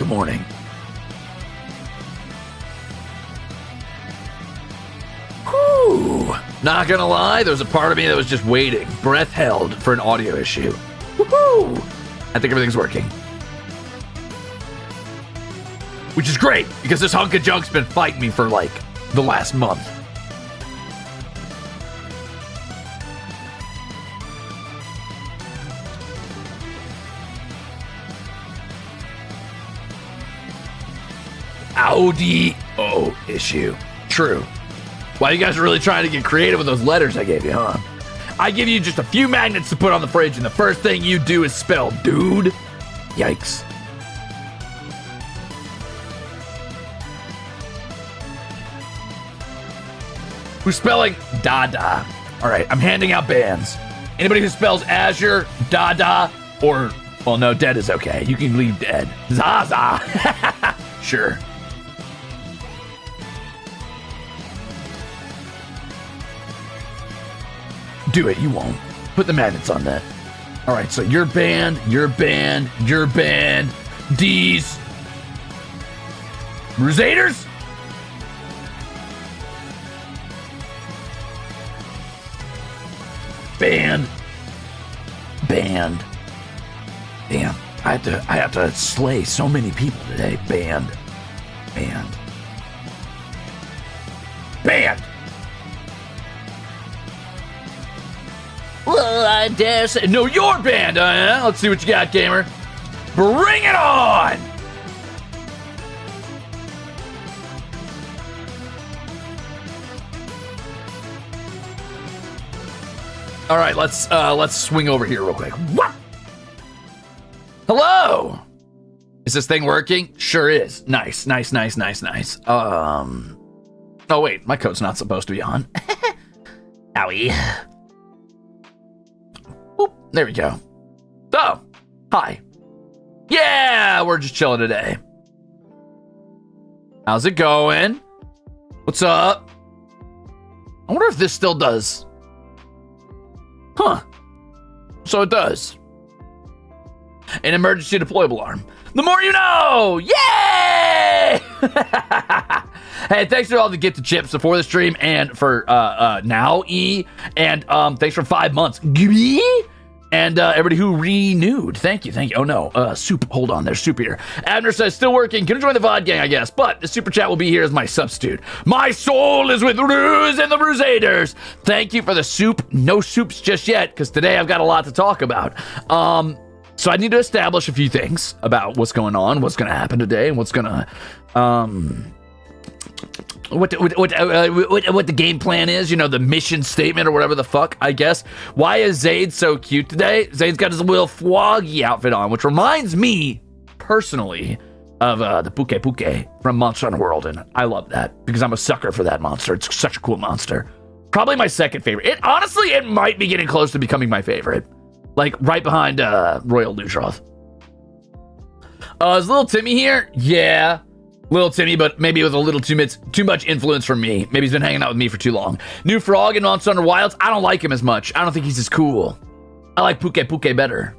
Good morning. Whew. Not gonna lie, there was a part of me that was just waiting, breath held for an audio issue. Woohoo! I think everything's working. Which is great, because this hunk of junk's been fighting me for, like, the last month. Audio issue. True. Wow, you guys are really trying to get creative with those letters I gave you, huh? I give you just a few magnets to put on the fridge, and the first thing you do is spell dude. Yikes. Who's spelling Dada? All right, I'm handing out bands. Anybody who spells Azure, Dada, or, well, no, dead is okay. You can leave dead. Zaza. Sure. Do it, you won't. Put the magnets on that. All right, so your band, D's. Ruzators? Band. Damn, I have to slay so many people today. Band. Well, I dare say, no, your band. Let's see what you got, gamer. Bring it on. All right, let's swing over here real quick. What? Hello. Is this thing working? Sure is. Nice. Oh wait, my code's not supposed to be on. Owie. Boop, there we go. So, hi. Yeah, we're just chilling today. How's it going? What's up? I wonder if this still does. Huh. So it does. An emergency deployable arm. The more you know! Yay! Hey, thanks for all the gift of chips before the stream and for now, E. And thanks for 5 months. And everybody who renewed. Thank you. Oh no. Soup, hold on, there's soup here. Abner says, still working. Can join the VOD gang, I guess. But the super chat will be here as my substitute. My soul is with Ruze and the Ruzators. Thank you for the soup. No soups just yet, because today I've got a lot to talk about. So I need to establish a few things about what's going on, what's going to happen today, and what's going to, what the game plan is, you know, the mission statement or whatever the fuck, I guess. Why is Zayd so cute today? Zayd's got his little Floggy outfit on, which reminds me, personally, of the Puke from Monster Hunter World, and I love that, because I'm a sucker for that monster. It's such a cool monster. Probably my second favorite. Honestly, it might be getting close to becoming my favorite. Like, right behind Royal Ruzolve. Is little Timmy here? Yeah. Little Timmy, but maybe with a little too much influence from me. Maybe he's been hanging out with me for too long. New Frog in Monster Hunter Wilds. I don't like him as much. I don't think he's as cool. I like Puke better.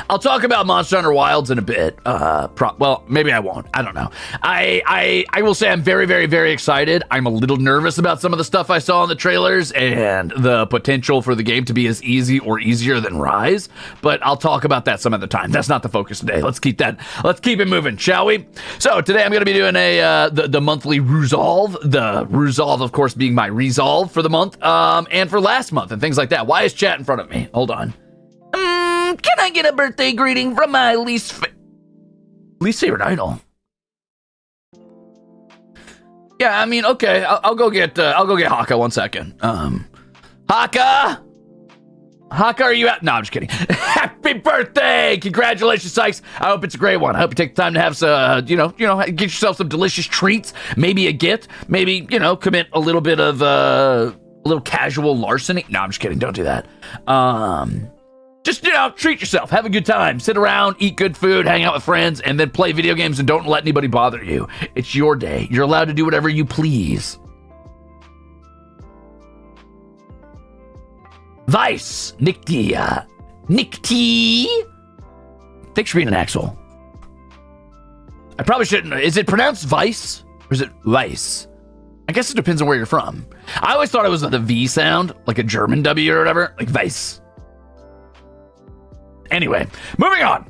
I'll talk about Monster Hunter Wilds in a bit. Well, maybe I won't. I don't know. I will say I'm very, very, very excited. I'm a little nervous about some of the stuff I saw in the trailers and the potential for the game to be as easy or easier than Rise. But I'll talk about that some other time. That's not the focus today. Let's keep it moving, shall we? So today I'm going to be doing the monthly Ruzolve. The Ruzolve, of course, being my resolve for the month and for last month and things like that. Why is chat in front of me? Hold on. Can I get a birthday greeting from my least favorite idol? Yeah, I mean, okay. I'll go get Haka 1 second. Haka, are you out? No, I'm just kidding. Happy birthday! Congratulations, Sykes. I hope it's a great one. I hope you take the time to have some, get yourself some delicious treats. Maybe a gift. Maybe commit a little bit of a little casual larceny. No, I'm just kidding. Don't do that. Just, treat yourself. Have a good time. Sit around, eat good food, hang out with friends, and then play video games and don't let anybody bother you. It's your day. You're allowed to do whatever you please. Vice, Nick T. Nick T. Thanks for being an Axel. I probably shouldn't. Is it pronounced Vice or is it Vice? I guess it depends on where you're from. I always thought it was the V sound, like a German W or whatever, like Vice. Anyway, moving on.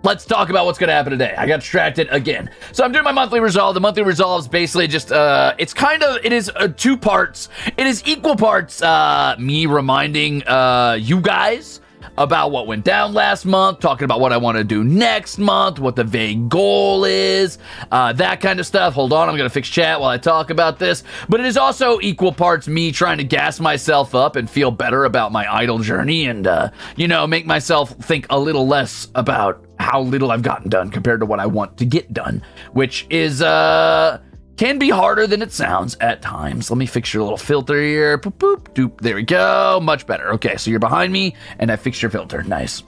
Let's talk about what's going to happen today. I got distracted again. So I'm doing my monthly resolve. The monthly resolve is basically just, it is 2 parts. It is equal parts me reminding you guys about what went down last month, talking about what I want to do next month, what the vague goal is, that kind of stuff. Hold on, I'm going to fix chat while I talk about this. But it is also equal parts me trying to gas myself up and feel better about my idle journey and, make myself think a little less about how little I've gotten done compared to what I want to get done, which is, can be harder than it sounds at times. Let me fix your little filter here. Boop, boop, doop. There we go. Much better. Okay, so you're behind me, and I fixed your filter. Nice.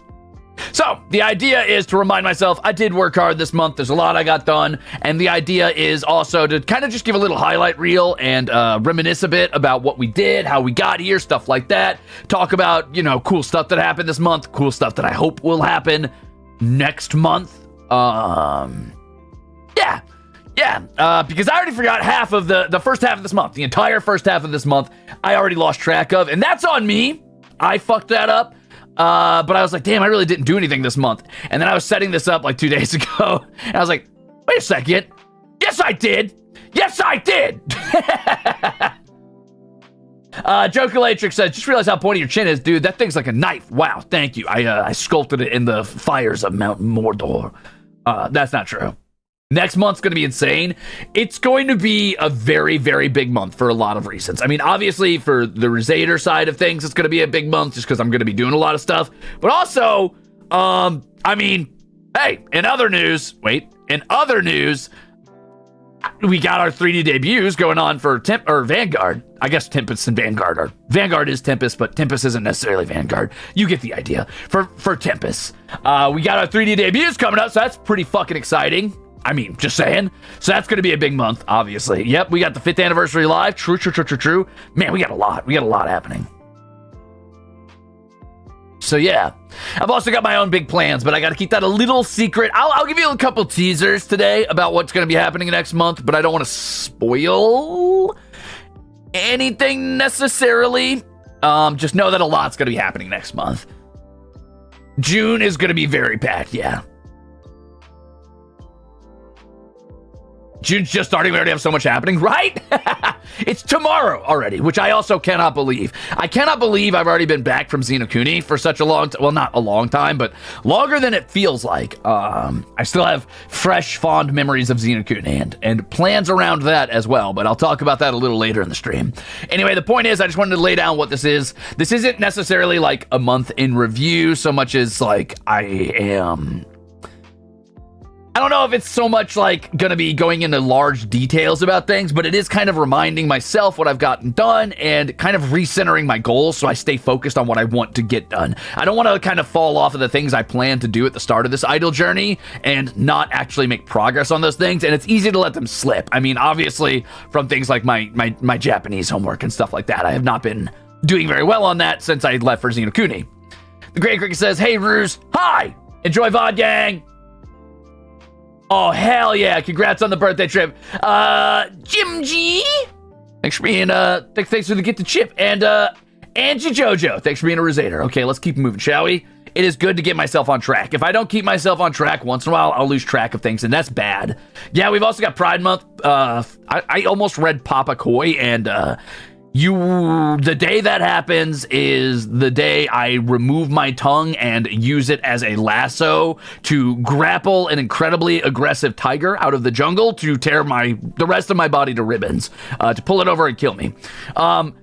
So, the idea is to remind myself, I did work hard this month. There's a lot I got done. And the idea is also to kind of just give a little highlight reel and reminisce a bit about what we did, how we got here, stuff like that. Talk about, cool stuff that happened this month, cool stuff that I hope will happen next month. Because I already forgot half of the first half of this month. The entire first half of this month, I already lost track of, and that's on me. I fucked that up. But I was like, damn, I really didn't do anything this month. And then I was setting this up like 2 days ago, and I was like, wait a second. Yes, I did. Yes, I did. Jokalatrix says, just realize how pointy your chin is, dude. That thing's like a knife. Wow, thank you. I sculpted it in the fires of Mount Mordor. That's not true. Next month's going to be insane. It's going to be a very, very big month for a lot of reasons. I mein, obviously, for the Ruzader side of things, it's going to be a big month just because I'm going to be doing a lot of stuff. But also, hey, in other news, we got our 3D debuts going on for Vanguard. I guess Tempest and Vanguard are. Vanguard is Tempest, but Tempest isn't necessarily Vanguard. You get the idea. For Tempest. We got our 3D debuts coming up, so that's pretty fucking exciting. Just saying. So that's going to be a big month, obviously. Yep, we got the 5th anniversary live. True. Man, we got a lot. We got a lot happening. So yeah, I've also got my own big plans, but I got to keep that a little secret. I'll give you a couple teasers today about what's going to be happening next month, but I don't want to spoil anything necessarily. Just know that a lot's going to be happening next month. June is going to be very packed, yeah. June's just starting. We already have so much happening, right? It's tomorrow already, which I also cannot believe. I cannot believe I've already been back from Xenokuni for such a long time. Well, not a long time, but longer than it feels like. I still have fresh, fond memories of Xenokuni and plans around that as well, but I'll talk about that a little later in the stream. Anyway, the point is, I just wanted to lay down what this is. This isn't necessarily like a month in review so much as like I don't know if it's so much like going to be going into large details about things, but it is kind of reminding myself what I've gotten done and kind of recentering my goals so I stay focused on what I want to get done. I don't want to kind of fall off of the things I plan to do at the start of this idle journey and not actually make progress on those things, and it's easy to let them slip. Obviously, from things like my Japanese homework and stuff like that, I have not been doing very well on that since I left for Xenokuni. The Great Cricket says, hey, Ruze, hi! Enjoy VOD, gang! Oh, hell yeah. Congrats on the birthday trip. Jim G. Thanks for being, thanks for the gift to Chip. And, Angie Jojo. Thanks for being a Ruzader. Okay, let's keep moving, shall we? It is good to get myself on track. If I don't keep myself on track once in a while, I'll lose track of things, and that's bad. Yeah, we've also got Pride Month. I almost read Papa Koi, and, the day that happens is the day I remove my tongue and use it as a lasso to grapple an incredibly aggressive tiger out of the jungle to tear the rest of my body to ribbons, to pull it over and kill me.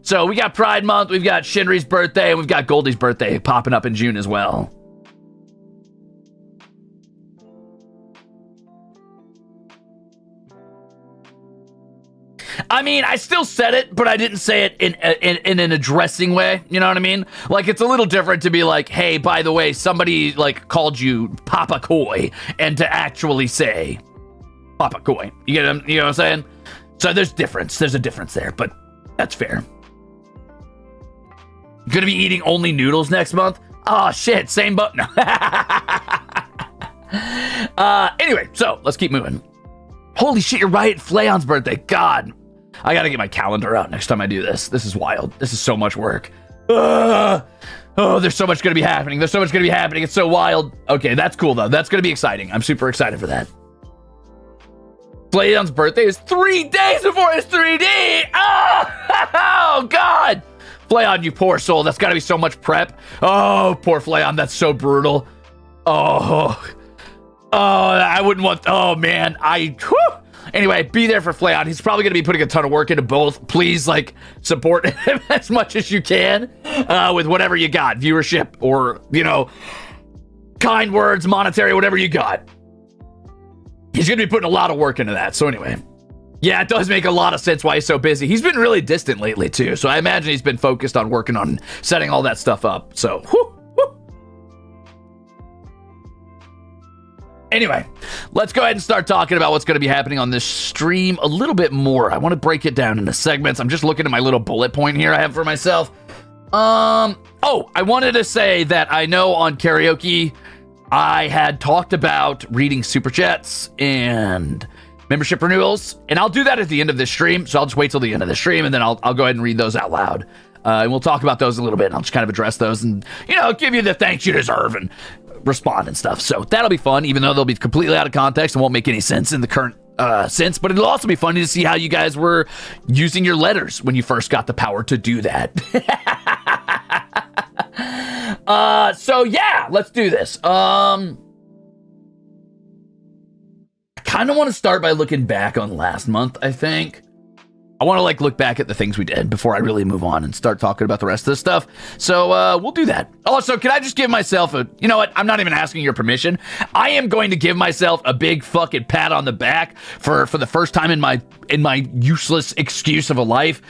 So we got Pride Month, we've got Shinri's birthday, and we've got Goldie's birthday popping up in June as well. I still said it, but I didn't say it in an addressing way. You know what I mean? Like, it's a little different to be like, hey, by the way, somebody, called you Papa Koi, and to actually say Papa Koi. You know what I'm saying? So there's a difference there, but that's fair. Gonna be eating only noodles next month? Oh, shit, same boat. No. Anyway, so let's keep moving. Holy shit, you're right. Flayon's birthday. God, I gotta get my calendar out next time I do this. This is wild. This is so much work. Oh, there's so much gonna be happening. There's so much gonna be happening. It's so wild. Okay, that's cool though. That's gonna be exciting. I'm super excited for that. Flayon's birthday is 3 days before his 3D. Oh God. Flayon, you poor soul. That's gotta be so much prep. Oh, poor Flayon. That's so brutal. Oh, I wouldn't want, oh man. Anyway, be there for Flayon. He's probably going to be putting a ton of work into both. Please, like, support him as much as you can with whatever you got. Viewership or, you know, kind words, monetary, whatever you got. He's going to be putting a lot of work into that. So anyway, yeah, it does make a lot of sense why he's so busy. He's been really distant lately, too. So I imagine he's been focused on working on setting all that stuff up. So, Anyway, let's go ahead and start talking about what's going to be happening on this stream a little bit more. I want to break it down into segments. I'm just looking at my little bullet point here I have for myself. I wanted to say that I know on Karaoke, I had talked about reading super chats and membership renewals, and I'll do that at the end of this stream. So I'll just wait till the end of the stream, and then I'll go ahead and read those out loud. And we'll talk about those a little bit, and I'll just kind of address those and, you know, give you the thanks you deserve and respond and stuff. So that'll be fun, even though they'll be completely out of context and won't make any sense in the current sense. But it'll also be funny to see how you guys were using your letters when you first got the power to do that. So yeah, let's do this. I kind of want to start by looking back on last month, I think. I want to like look back at the things we did before I really move on and start talking about the rest of this stuff. So we'll do that. Also, can I just give myself a, you know what? I'm not even asking your permission. I am going to give myself a big fucking pat on the back for the first time in my useless excuse of a life,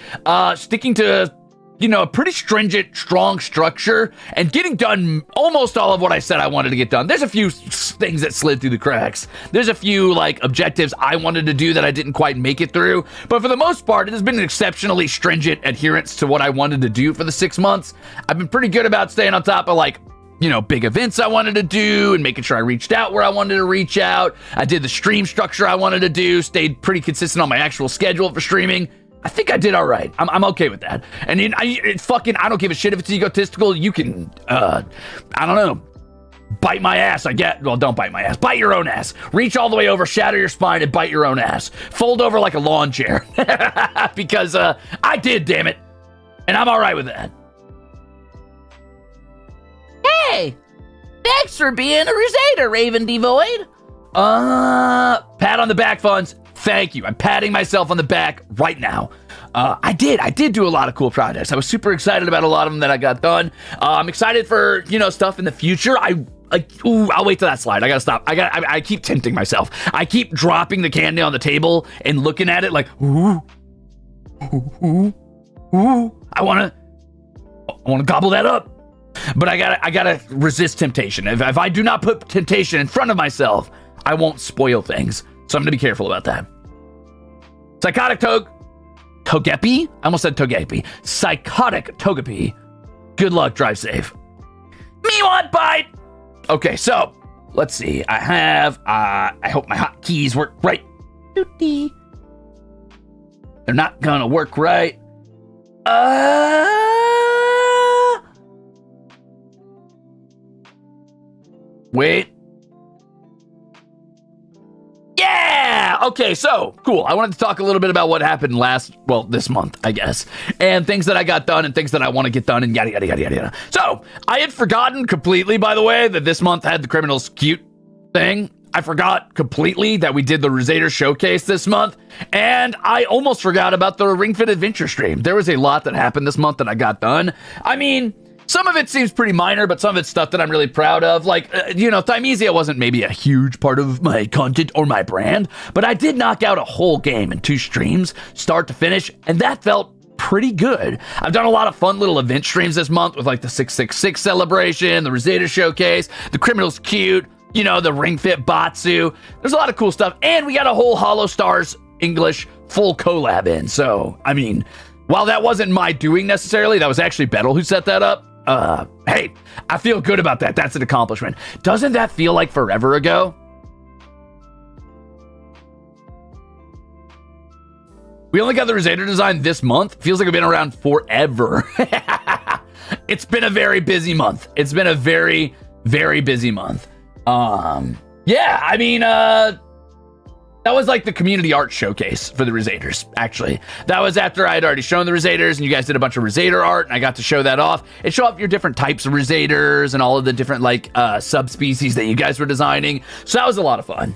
sticking to, you know, a pretty stringent, strong structure and getting done almost all of what I said I wanted to get done. There's a few things that slid through the cracks. There's a few like objectives I wanted to do that I didn't quite make it through. But for the most part, it has been an exceptionally stringent adherence to what I wanted to do for the 6 months. I've been pretty good about staying on top of like, you know, big events I wanted to do and making sure I reached out where I wanted to reach out. I did the stream structure I wanted to do, stayed pretty consistent on my actual schedule for streaming. I think I did all right. I'm okay with that. And I don't give a shit if it's egotistical. You can, I don't know, bite my ass. Well, don't bite my ass. Bite your own ass. Reach all the way over, shatter your spine, and bite your own ass. Fold over like a lawn chair. Because I did, damn it. And I'm all right with that. Hey, thanks for being a Ruzader, Raven Devoid. Pat on the back, funds. Thank you. I'm patting myself on the back right now. I did do a lot of cool projects. I was super excited about a lot of them that I got done. I'm excited for, you know, stuff in the future. I'll wait till that slide. I gotta stop. I keep tempting myself. I keep dropping the candy on the table and looking at it like, ooh. I wanna gobble that up. But I gotta resist temptation. If I do not put temptation in front of myself, I won't spoil things. So I'm going to be careful about that. Psychotic Togepi? I almost said Togepi. Psychotic Togepi. Good luck, drive safe. Me want bite! Okay, so, let's see. I have, I hope my hotkeys work right. They're not going to work right. Wait. Yeah! Okay, so, cool. I wanted to talk a little bit about what happened this month, I guess. And things that I got done and things that I want to get done and yada, yada, yada, yada, yada. So, I had forgotten completely, by the way, that this month had the Criminals Cute thing. I forgot completely that we did the Ruzader showcase this month. And I almost forgot about the Ring Fit Adventure stream. There was a lot that happened this month that I got done. I mean, some of it seems pretty minor, but some of it's stuff that I'm really proud of. Like, Thymesia wasn't maybe a huge part of my content or my brand, but I did knock out a whole game in 2 streams, start to finish, and that felt pretty good. I've done a lot of fun little event streams this month with like the 666 celebration, the Ruzader showcase, the Criminals Cute, the Ring Fit Batsu. There's a lot of cool stuff, and we got a whole HoloStars English full collab in. So, I mean, While that wasn't my doing necessarily, that was actually Bettel who set that up. Hey, I feel good about that. That's an accomplishment. Doesn't that feel like forever ago? We only got the Ruze design this month. Feels like we've been around forever. It's been a very busy month. It's been a very, very busy month. Yeah, I mean, that was like the community art showcase for the Ruzeters, actually. That was after I had already shown the Ruzeters, and you guys did a bunch of Ruzeter art, and I got to show that off. It showed off your different types of Ruzeters and all of the different, like, subspecies that you guys were designing. So that was a lot of fun.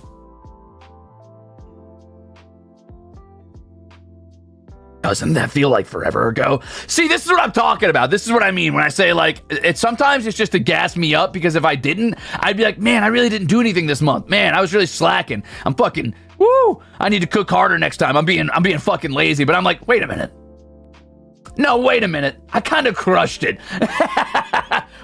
Doesn't that feel like forever ago? See, this is what I'm talking about. This is what I mean when I say, like, sometimes it's just to gas me up, because if I didn't, I'd be like, man, I really didn't do anything this month. Man, I was really slacking. I'm fucking, woo, I need to cook harder next time. I'm being fucking lazy. But I'm like, wait a minute. No, wait a minute. I kind of crushed it.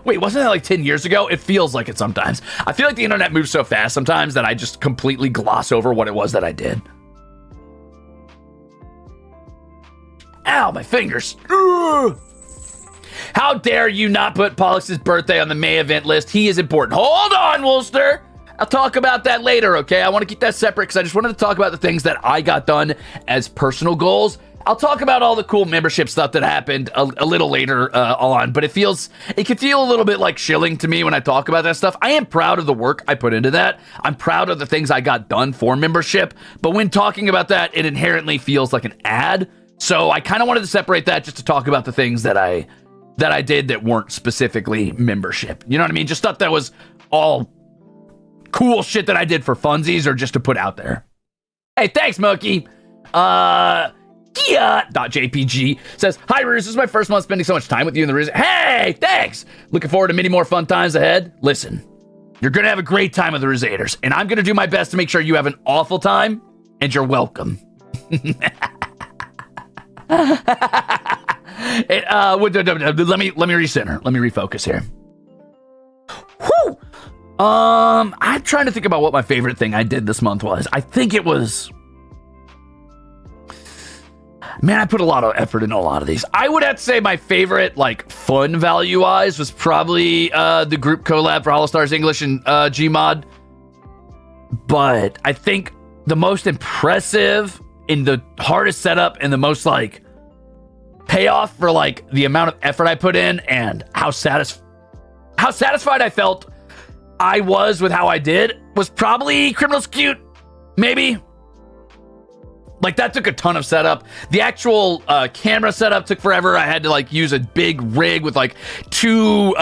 Wait, wasn't that like 10 years ago? It feels like it sometimes. I feel like the internet moves so fast sometimes that I just completely gloss over what it was that I did. Ow, my fingers. Ugh. How dare you not put Pollux's birthday on the May event list? He is important. Hold on, Woolster. I'll talk about that later, okay? I want to keep that separate because I just wanted to talk about the things that I got done as personal goals. I'll talk about all the cool membership stuff that happened a little later on, but it can feel a little bit like shilling to me when I talk about that stuff. I am proud of the work I put into that. I'm proud of the things I got done for membership, but when talking about that, it inherently feels like an ad. So I kind of wanted to separate that just to talk about the things that I did that weren't specifically membership. You know what I mean? Just stuff that was all cool shit that I did for funsies or just to put out there. Hey, thanks, Mookie. Kia.jpg says, hi, Ruze. This is my first month spending so much time with you in the Ruze. Hey, thanks. Looking forward to many more fun times ahead. Listen, you're going to have a great time with the Ruzeters, and I'm going to do my best to make sure you have an awful time, and you're welcome. Let me recenter. Let me refocus here. Whew. I'm trying to think about what my favorite thing I did this month was. I think it was... Man, I put a lot of effort into a lot of these. I would have to say my favorite, like, fun value-wise was probably the group collab for HOLOSTARS English and Gmod. But I think the most impressive and the hardest setup and the most, like, payoff for, like, the amount of effort I put in and how satisfied I felt I was with how I did was probably Criminals Cute, maybe. Like, that took a ton of setup. The actual camera setup took forever. I had to, like, use a big rig with, like, two,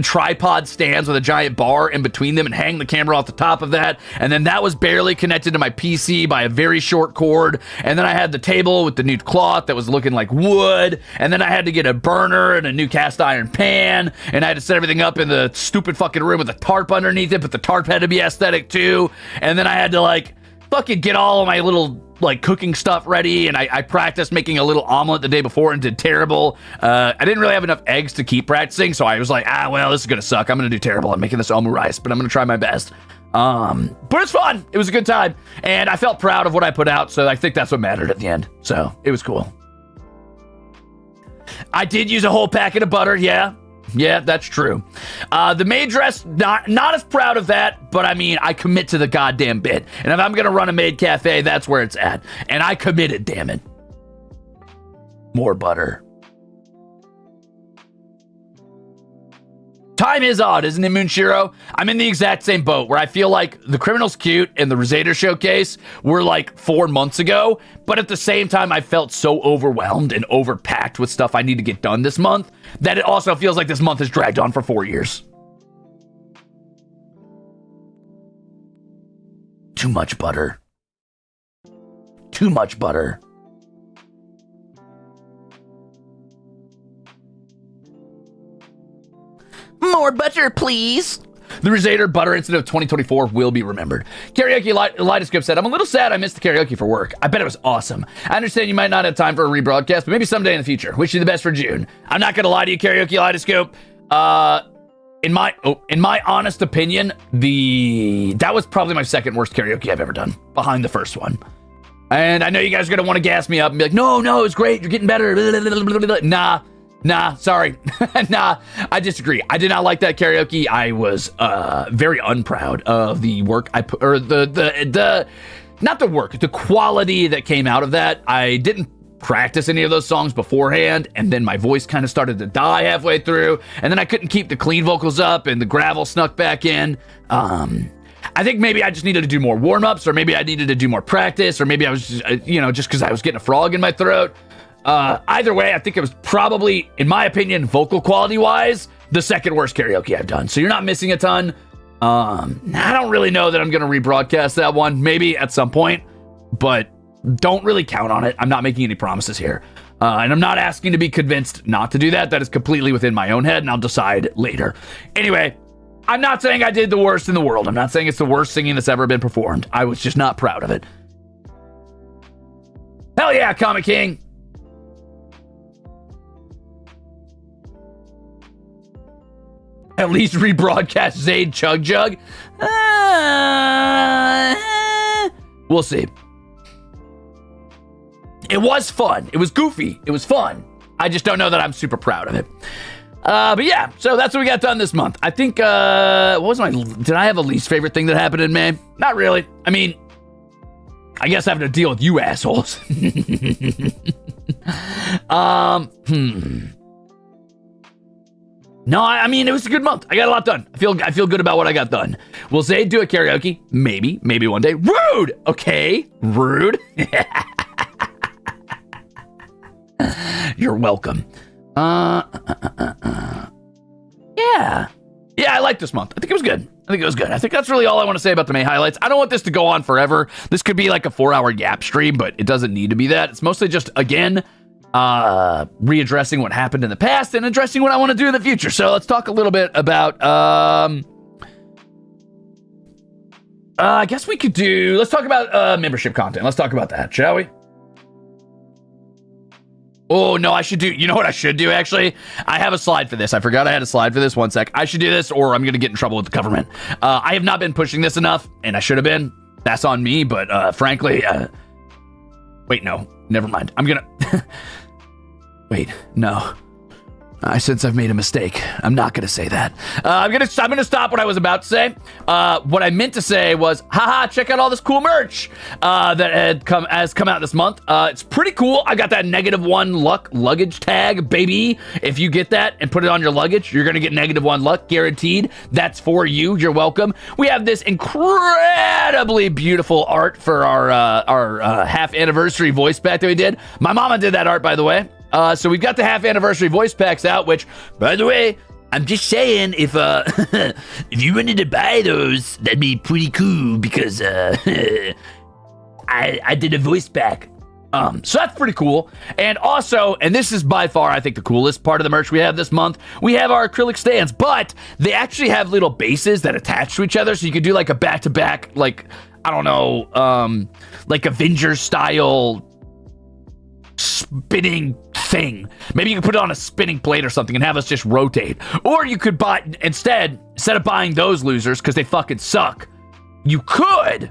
tripod stands with a giant bar in between them and hang the camera off the top of that. And then that was barely connected to my PC by a very short cord. And then I had the table with the new cloth that was looking like wood. And then I had to get a burner and a new cast iron pan. And I had to set everything up in the stupid fucking room with a tarp underneath it, but the tarp had to be aesthetic, too. And then I had to, like, fucking get all of my little, like, cooking stuff ready, and I practiced making a little omelet the day before and did terrible. I didn't really have enough eggs to keep practicing, so I was like, well, this is gonna suck. I'm gonna do terrible. I'm making this omu rice, but I'm gonna try my best. But it's fun. It was a good time, and I felt proud of what I put out, so I think that's what mattered at the end. So it was cool. I did use a whole packet of butter, yeah. Yeah, that's true. The maid dress, not as proud of that, but I mean, I commit to the goddamn bit. And if I'm going to run a maid cafe, that's where it's at. And I committed, damn it. More butter. Time is odd, isn't it, Moonshiro? I'm in the exact same boat where I feel like the Criminals Cute and the Ruzeter Showcase were like 4 months ago, but at the same time, I felt so overwhelmed and overpacked with stuff I need to get done this month that it also feels like this month has dragged on for 4 years. Too much butter. Too much butter. More butter, please. The Ruzeter butter incident of 2024 will be remembered. Karaoke Lightoscope said, I'm a little sad I missed the karaoke for work. I bet it was awesome. I understand you might not have time for a rebroadcast, but maybe someday in the future. Wish you the best for June. I'm not going to lie to you, Karaoke Lightoscope. In my honest opinion, that was probably my second worst karaoke I've ever done, behind the first one. And I know you guys are going to want to gas me up and be like, no, it's great. You're getting better. Nah, sorry. Nah, I disagree. I did not like that karaoke. I was very unproud of the work I put, or not the work, the quality that came out of that. I didn't practice any of those songs beforehand, and then my voice kind of started to die halfway through, and then I couldn't keep the clean vocals up, and the gravel snuck back in. I think maybe I just needed to do more warm-ups, or maybe I needed to do more practice, or maybe I was just, just because I was getting a frog in my throat. Either way, I think it was probably, in my opinion, vocal quality-wise, the second worst karaoke I've done. So you're not missing a ton. I don't really know that I'm going to rebroadcast that one, maybe at some point, but don't really count on it. I'm not making any promises here. And I'm not asking to be convinced not to do that. That is completely within my own head, and I'll decide later. Anyway, I'm not saying I did the worst in the world. I'm not saying it's the worst singing that's ever been performed. I was just not proud of it. Hell yeah, Comic King. At least rebroadcast Zayd Chug Jug. We'll see. It was fun. It was goofy. It was fun. I just don't know that I'm super proud of it. But yeah, so that's what we got done this month. I think, did I have a least favorite thing that happened in May? Not really. I mean, I guess having to deal with you assholes. No, I mean, it was a good month. I got a lot done. I feel good about what I got done. Will Zayd do a karaoke? Maybe one day. Rude! Okay, rude. You're welcome. Yeah, I like this month. I think it was good. I think that's really all I want to say about the May highlights. I don't want this to go on forever. This could be like a 4-hour Yap stream, but it doesn't need to be that. It's mostly just, again, readdressing what happened in the past and addressing what I want to do in the future. So let's talk a little bit about, I guess we could let's talk about membership content. Let's talk about that, shall we? Oh, no, you know what I should do, actually? I have a slide for this. I forgot I had a slide for this. One sec. I should do this, or I'm going to get in trouble with the government. I have not been pushing this enough, and I should have been. That's on me, but frankly, wait, no. Never mind. I'm going to... Wait, no. I sense I've made a mistake. I'm not going to say that. I'm going to stop what I was about to say. What I meant to say was, haha, check out all this cool merch that has come out this month. It's pretty cool. I got that -1 luck luggage tag, baby. If you get that and put it on your luggage, you're going to get -1 luck, guaranteed. That's for you. You're welcome. We have this incredibly beautiful art for our half anniversary voice pack that we did. My mama did that art, by the way. So we've got the half anniversary voice packs out, which, by the way, I'm just saying, if if you wanted to buy those, that'd be pretty cool, because I did a voice pack. So that's pretty cool. And also, and this is by far, I think, the coolest part of the merch we have this month, we have our acrylic stands, but they actually have little bases that attach to each other, so you could do like a back-to-back, like, I don't know, like Avengers style spinning thing. Maybe you could put it on a spinning plate or something and have us just rotate. Or you could buy, instead of buying those losers because they fucking suck, you could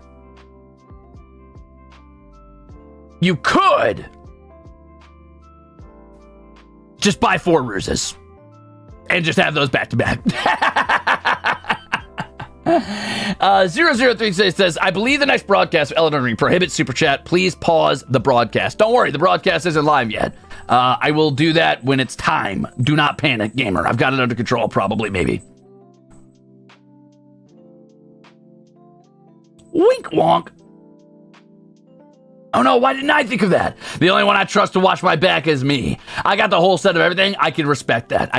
just buy 4 Ruzes and just have those back to back. 0036 says, I believe the next broadcast of Elden Ring prohibits Super Chat. Please pause the broadcast. Don't worry, the broadcast isn't live yet. I will do that when it's time. Do not panic, gamer. I've got it under control, probably, maybe. Wink wonk. Oh no, why didn't I think of that? The only one I trust to watch my back is me. I got the whole set of everything. I can respect that.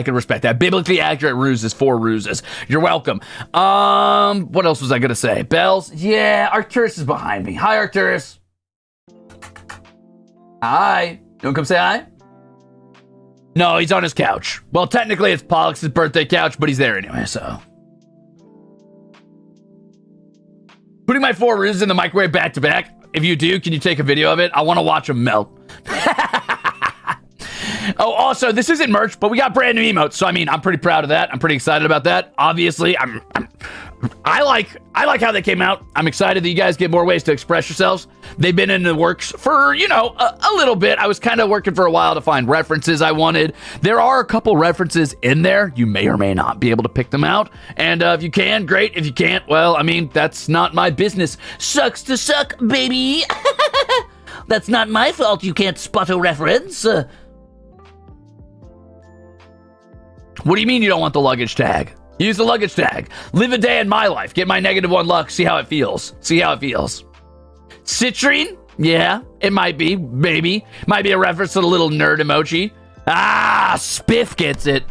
Biblically accurate ruse is 4 Ruses. You're welcome. What else was I gonna say? Bells? Yeah, Arcturus is behind me. Hi, Arcturus. Hi. You wanna come say hi? No, he's on his couch. Well, technically it's Pollux's birthday couch, but he's there anyway, so. Putting my 4 Ruses in the microwave back to back. If you do, can you take a video of it? I want to watch them melt. Oh, also, this isn't merch, but we got brand new emotes. So, I mean, I'm pretty proud of that. I'm pretty excited about that. Obviously, I like how they came out. I'm excited that you guys get more ways to express yourselves. They've been in the works for, a little bit. I was kind of working for a while to find references I wanted. There are a couple references in there. You may or may not be able to pick them out. And if you can, great. If you can't, well, I mean, that's not my business. Sucks to suck, baby. That's not my fault you can't spot a reference. What do you mean you don't want the luggage tag? Use the luggage tag. Live a day in my life. Get my -1 luck. See how it feels. Citrine? Yeah, it might be. Maybe. Might be a reference to the little nerd emoji. Ah, Spiff gets it.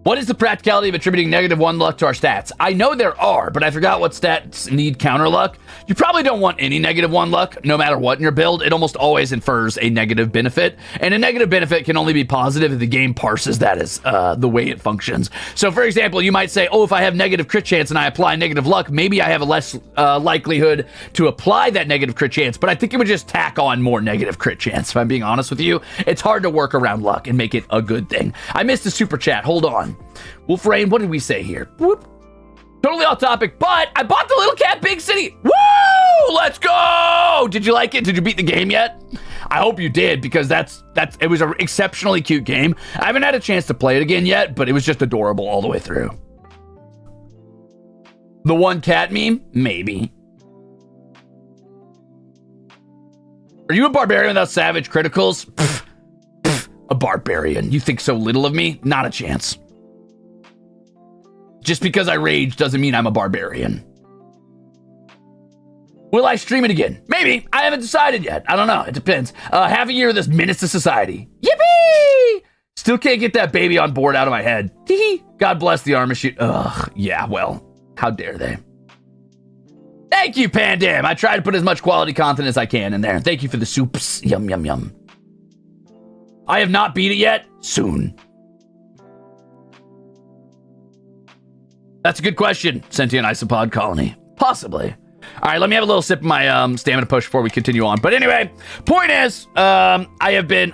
What is the practicality of attributing -1 luck to our stats? I know there are, but I forgot what stats need counter luck. You probably don't want any -1 luck, no matter what in your build. It almost always infers a negative benefit, and a negative benefit can only be positive if the game parses that as the way it functions. So, for example, you might say, oh, if I have negative crit chance and I apply negative luck, maybe I have a less likelihood to apply that negative crit chance, but I think it would just tack on more negative crit chance, if I'm being honest with you. It's hard to work around luck and make it a good thing. I missed a super chat. Hold on. Wolfrain, what did we say here? Whoop. Totally off topic, but I bought the Little Cat Big City. Woo! Let's go! Did you like it? Did you beat the game yet? I hope you did, because it was an exceptionally cute game. I haven't had a chance to play it again yet, but it was just adorable all the way through. The one cat meme? Maybe. Are you a barbarian without savage criticals? A barbarian. You think so little of me? Not a chance. Just because I rage doesn't mean I'm a barbarian. Will I stream it again? Maybe. I haven't decided yet. I don't know. It depends. Half a year of this Menace to Society. Yippee! Still can't get that baby on board out of my head. God bless the armor shoot. Ugh. Yeah, well, how dare they? Thank you, Pandam. I try to put as much quality content as I can in there. Thank you for the soups. Yum, yum, yum. I have not beat it yet. Soon. That's a good question, Sentient Isopod Colony. Possibly. All right, let me have a little sip of my stamina push before we continue on. But anyway, point is, I have been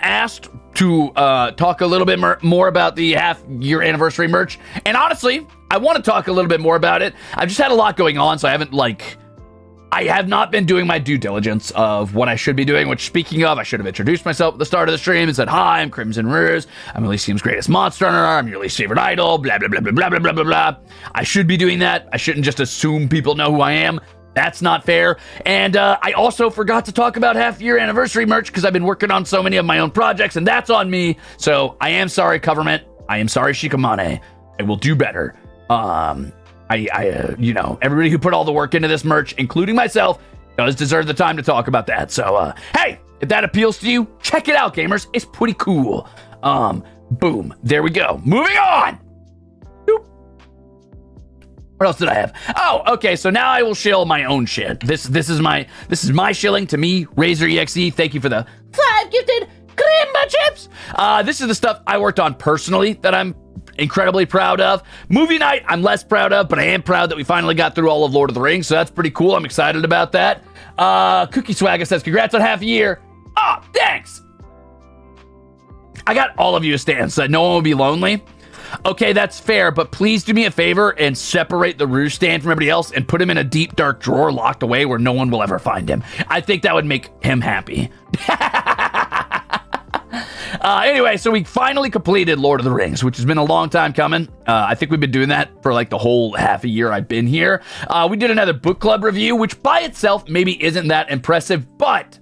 asked to talk a little bit more about the half-year anniversary merch. And honestly, I want to talk a little bit more about it. I've just had a lot going on, so I have not been doing my due diligence of what I should be doing, which, speaking of, I should have introduced myself at the start of the stream and said, hi, I'm Crimzon Rulez. I'm Elysium's greatest monster hunter. I'm your least favorite idol, blah, blah, blah, blah, blah, blah, blah, blah, blah. I should be doing that. I shouldn't just assume people know who I am. That's not fair. And I also forgot to talk about half-year anniversary merch because I've been working on so many of my own projects, and that's on me. So I am sorry, Coverment. I am sorry, Shikamane. I will do better. Everybody who put all the work into this merch, including myself, does deserve the time to talk about that. So, hey, if that appeals to you, check it out, gamers. It's pretty cool. Boom. There we go. Moving on. Boop. What else did I have? Oh, okay. So now I will shill my own shit. This is my shilling to me, Razor EXE. Thank you for the 5 gifted Grimba chips. This is the stuff I worked on personally that I'm incredibly proud of. Movie night, I'm less proud of, but I am proud that we finally got through all of Lord of the Rings, so that's pretty cool. I'm excited about that. Cookie Swagger says, congrats on half a year. Oh, thanks. I got all of you a stand so that no one will be lonely. Okay, that's fair, but please do me a favor and separate the Ruze stand from everybody else and put him in a deep, dark drawer locked away where no one will ever find him. I think that would make him happy. Anyway, so we finally completed Lord of the Rings, which has been a long time coming. I think we've been doing that for like the whole half a year I've been here. We did another book club review, which by itself maybe isn't that impressive, but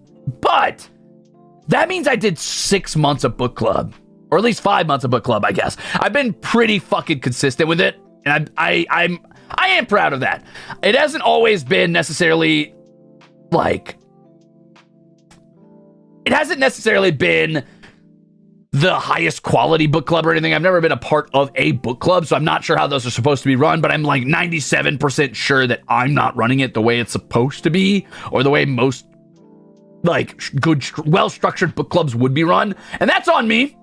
that means I did 6 months of book club, or at least 5 months of book club, I guess. I've been pretty fucking consistent with it, and I am proud of that. It hasn't always been necessarily like, it hasn't necessarily been the highest quality book club or anything. I've never been a part of a book club, so I'm not sure how those are supposed to be run, but I'm like 97% sure that I'm not running it the way it's supposed to be, or the way most like good, well-structured book clubs would be run. And that's on me,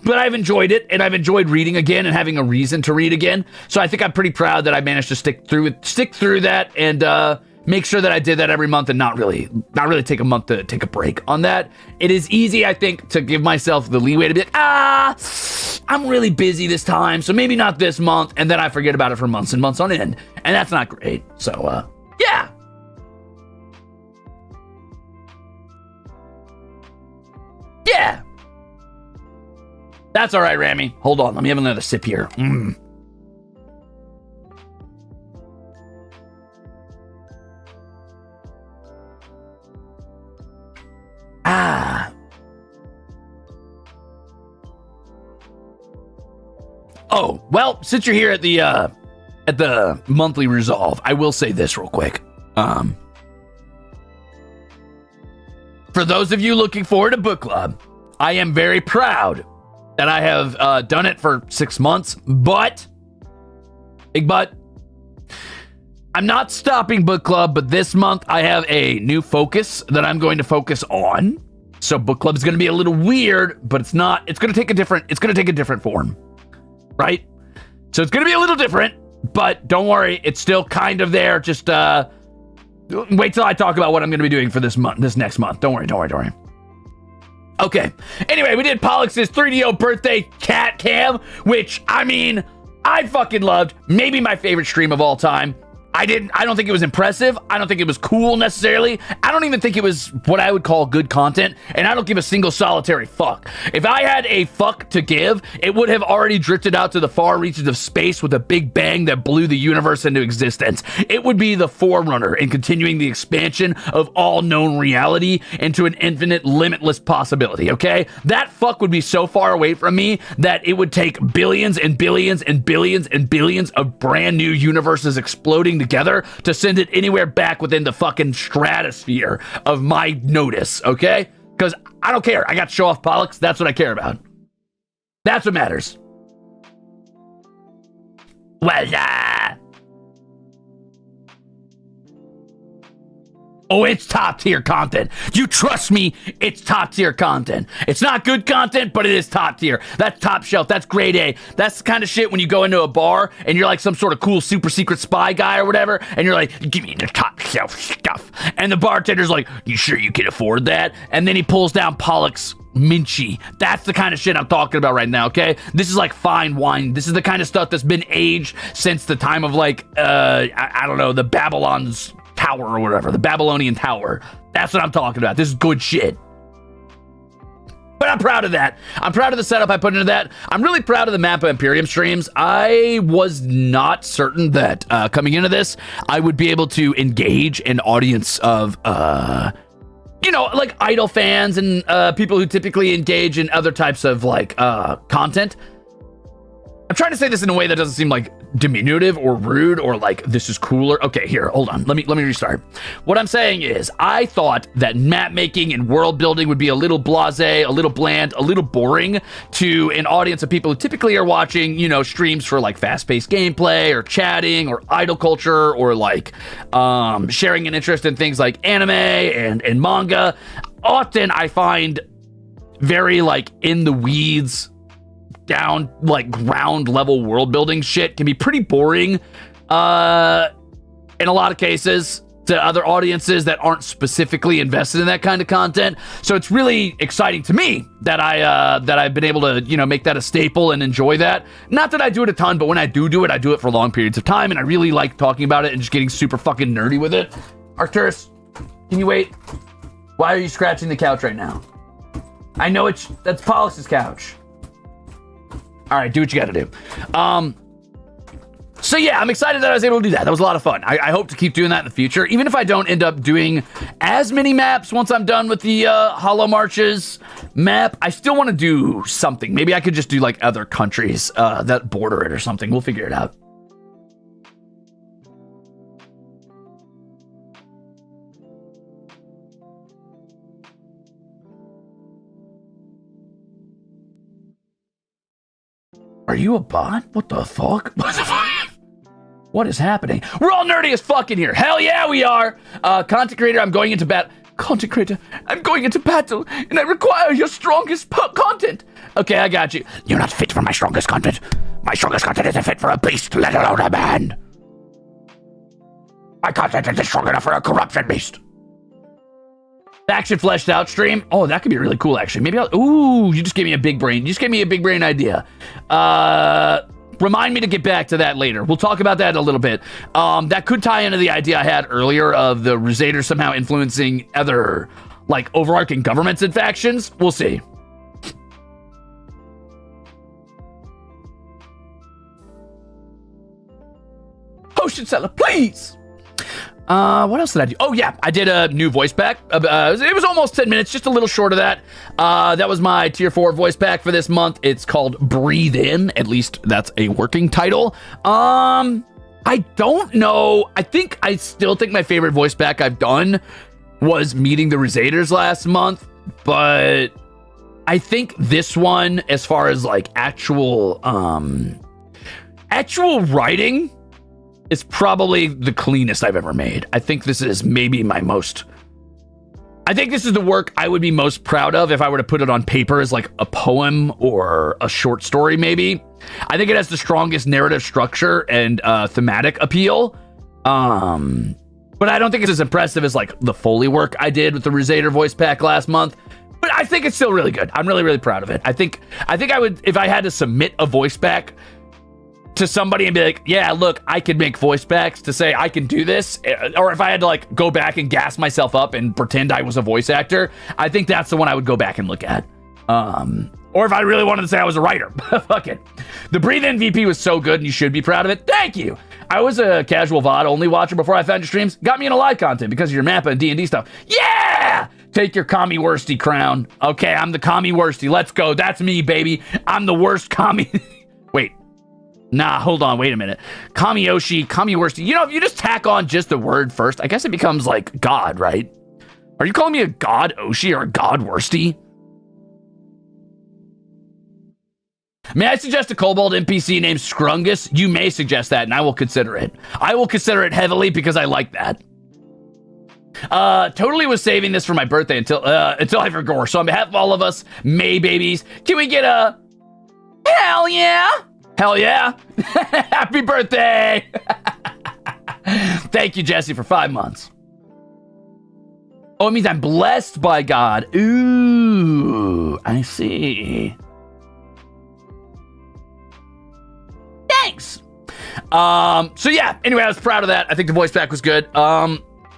but I've enjoyed it, and I've enjoyed reading again and having a reason to read again. So I think I'm pretty proud that I managed to stick through that and make sure that I did that every month and not really take a month to take a break on that. It is easy, I think, to give myself the leeway to be like, I'm really busy this time, so maybe not this month, and then I forget about it for months and months on end, and that's not great. So, yeah. Yeah. That's all right, Rami. Hold on, let me have another sip here. Oh, well, since you're here at the monthly Ruzolve, I will say this real quick. For those of you looking forward to book club, I am very proud that I have done it for 6 months, but, big but, I'm not stopping book club, but this month I have a new focus that I'm going to focus on. So book club is going to be a little weird, but it's not. It's going to take a different form, right? So it's going to be a little different, but don't worry, it's still kind of there. Just wait till I talk about what I'm going to be doing for this next month. Don't worry. Okay. Anyway, we did Pollux's 3DO birthday cat cam, which I fucking loved. Maybe my favorite stream of all time. I don't think it was impressive. I don't think it was cool necessarily. I don't even think it was what I would call good content, and I don't give a single solitary fuck. If I had a fuck to give, it would have already drifted out to the far reaches of space with a big bang that blew the universe into existence. It would be the forerunner in continuing the expansion of all known reality into an infinite, limitless possibility, okay? That fuck would be so far away from me that it would take billions and billions and billions and billions of brand new universes exploding together to send it anywhere back within the fucking stratosphere of my notice, okay? Because I don't care. I got to show off Pollux. That's what I care about. That's what matters. Well, oh, it's top tier content. You trust me, it's top tier content. It's not good content, but it is top tier. That's top shelf. That's grade A. That's the kind of shit when you go into a bar and you're like some sort of cool super secret spy guy or whatever, and you're like, give me the top shelf stuff. And the bartender's like, you sure you can afford that? And then he pulls down Pollux Minchi. That's the kind of shit I'm talking about right now, okay? This is like fine wine. This is the kind of stuff that's been aged since the time of like, I don't know, the Babylon's Tower or whatever, the Babylonian Tower. That's what I'm talking about. This is good shit. But I'm proud of that. I'm proud of the setup I put into that. I'm really proud of the Mappa Imperium streams. I was not certain that coming into this, I would be able to engage an audience of, like idol fans and people who typically engage in other types of like content. I'm trying to say this in a way that doesn't seem like diminutive or rude or like this is cooler. Okay, here, hold on. Let me restart. What I'm saying is I thought that map making and world building would be a little blasé, a little bland, a little boring to an audience of people who typically are watching, streams for like fast-paced gameplay or chatting or idol culture or like sharing an interest in things like anime and manga. Often I find very like in the weeds, down like ground level world building shit can be pretty boring in a lot of cases to other audiences that aren't specifically invested in that kind of content. So it's really exciting to me that I've been able to make that a staple and enjoy that. Not that I do it a ton, but when I do it, I do it for long periods of time, and I really like talking about it and just getting super fucking nerdy with it. Arcturus, can you wait? Why are you scratching the couch right now? I know that's Pollux's couch. All right, do what you got to do. So yeah, I'm excited that I was able to do that. That was a lot of fun. I hope to keep doing that in the future. Even if I don't end up doing as many maps once I'm done with the Holo Marches map, I still want to do something. Maybe I could just do like other countries that border it or something. We'll figure it out. Are you a bot? What the fuck? What is happening? We're all nerdy as fuck in here. Hell yeah, we are. Content creator, I'm going into battle. Content creator, I'm going into battle, and I require your strongest content. Okay, I got you. You're not fit for my strongest content. My strongest content isn't fit for a beast, let alone a man. My content isn't strong enough for a corruption beast. Faction fleshed out stream. Oh, that could be really cool, actually. Maybe I'll... Ooh, you just gave me a big brain. You just gave me a big brain idea. Remind me to get back to that later. We'll talk about that in a little bit. That could tie into the idea I had earlier of the Ruzeters somehow influencing other, like, overarching governments and factions. We'll see. Potion seller, please! What else did I do? Oh, yeah, I did a new voice pack. It was almost 10 minutes, just a little short of that. That was my tier 4 voice pack for this month. It's called Breathe In. At least that's a working title. I don't know. I still think my favorite voice pack I've done was Meeting the Ruzeters last month. But I think this one, as far as like actual writing, is probably the cleanest I've ever made. I think this is maybe I think this is the work I would be most proud of if I were to put it on paper as like a poem or a short story, maybe. I think it has the strongest narrative structure and thematic appeal. But I don't think it's as impressive as like the Foley work I did with the Ruzeter voice pack last month. But I think it's still really good. I'm really, really proud of it. I think I would, if I had to submit a voice pack to somebody and be like, yeah, look, I could make voice packs to say I can do this, or if I had to like go back and gas myself up and pretend I was a voice actor, I think that's the one I would go back and look at. Or if I really wanted to say I was a writer, fuck it. The Breathe In VP was so good and you should be proud of it. Thank you. I was a casual VOD only watcher before I found your streams. Got me into live content because of your mappa and D&D stuff. Yeah! Take your commie worsty crown. Okay, I'm the commie worsty. Let's go. That's me, baby. I'm the worst commie. Wait. Nah, hold on, wait a minute. Kamiyoshi, Kami-worsty. You know, if you just tack on just the word first, I guess it becomes like God, right? Are you calling me a God Oshi or a God Worsty? May I suggest a kobold NPC named Scrungus? You may suggest that, and I will consider it. I will consider it heavily because I like that. Totally was saving this for my birthday until I forgot. So on behalf of all of us, May babies, can we get a hell yeah? Hell yeah. Happy birthday. Thank you, Jesse, for 5 months. Oh, it means I'm blessed by God. Ooh, I see. Thanks. So yeah, anyway, I was proud of that. I think the voice pack was good.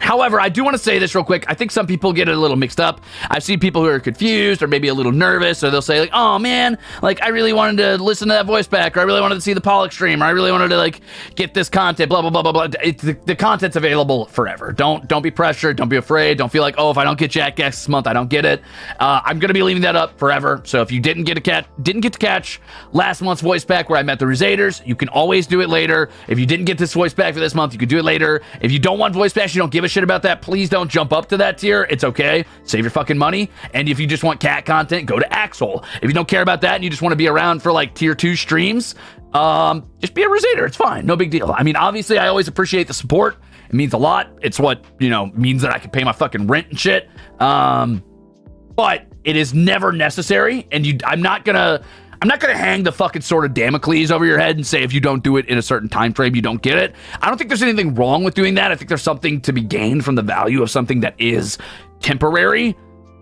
However, I do want to say this real quick. I think some people get it a little mixed up. I've seen people who are confused or maybe a little nervous, or they'll say like, oh man, like I really wanted to listen to that voice back, or I really wanted to see the Pollock stream, or I really wanted to like get this content, blah, blah, blah, blah, blah. The content's available forever. Don't be pressured. Don't be afraid. Don't feel like, oh, if I don't get Jackass this month, I don't get it. I'm going to be leaving that up forever. So if you didn't get to catch last month's voice pack where I met the Ruzeters, you can always do it later. If you didn't get this voice pack for this month, you could do it later. If you don't want voice packs, you don't give a shit about that, please don't jump up to that tier. It's okay. Save your fucking money. And if you just want cat content, go to Axel. If you don't care about that and you just want to be around for like tier 2 streams, just be a Ruzeter. It's fine. No big deal. I mean, obviously, I always appreciate the support. It means a lot. It's what, means that I can pay my fucking rent and shit. But it is never necessary. And I'm not gonna hang the fucking sword of Damocles over your head and say if you don't do it in a certain time frame, you don't get it. I don't think there's anything wrong with doing that. I think there's something to be gained from the value of something that is temporary.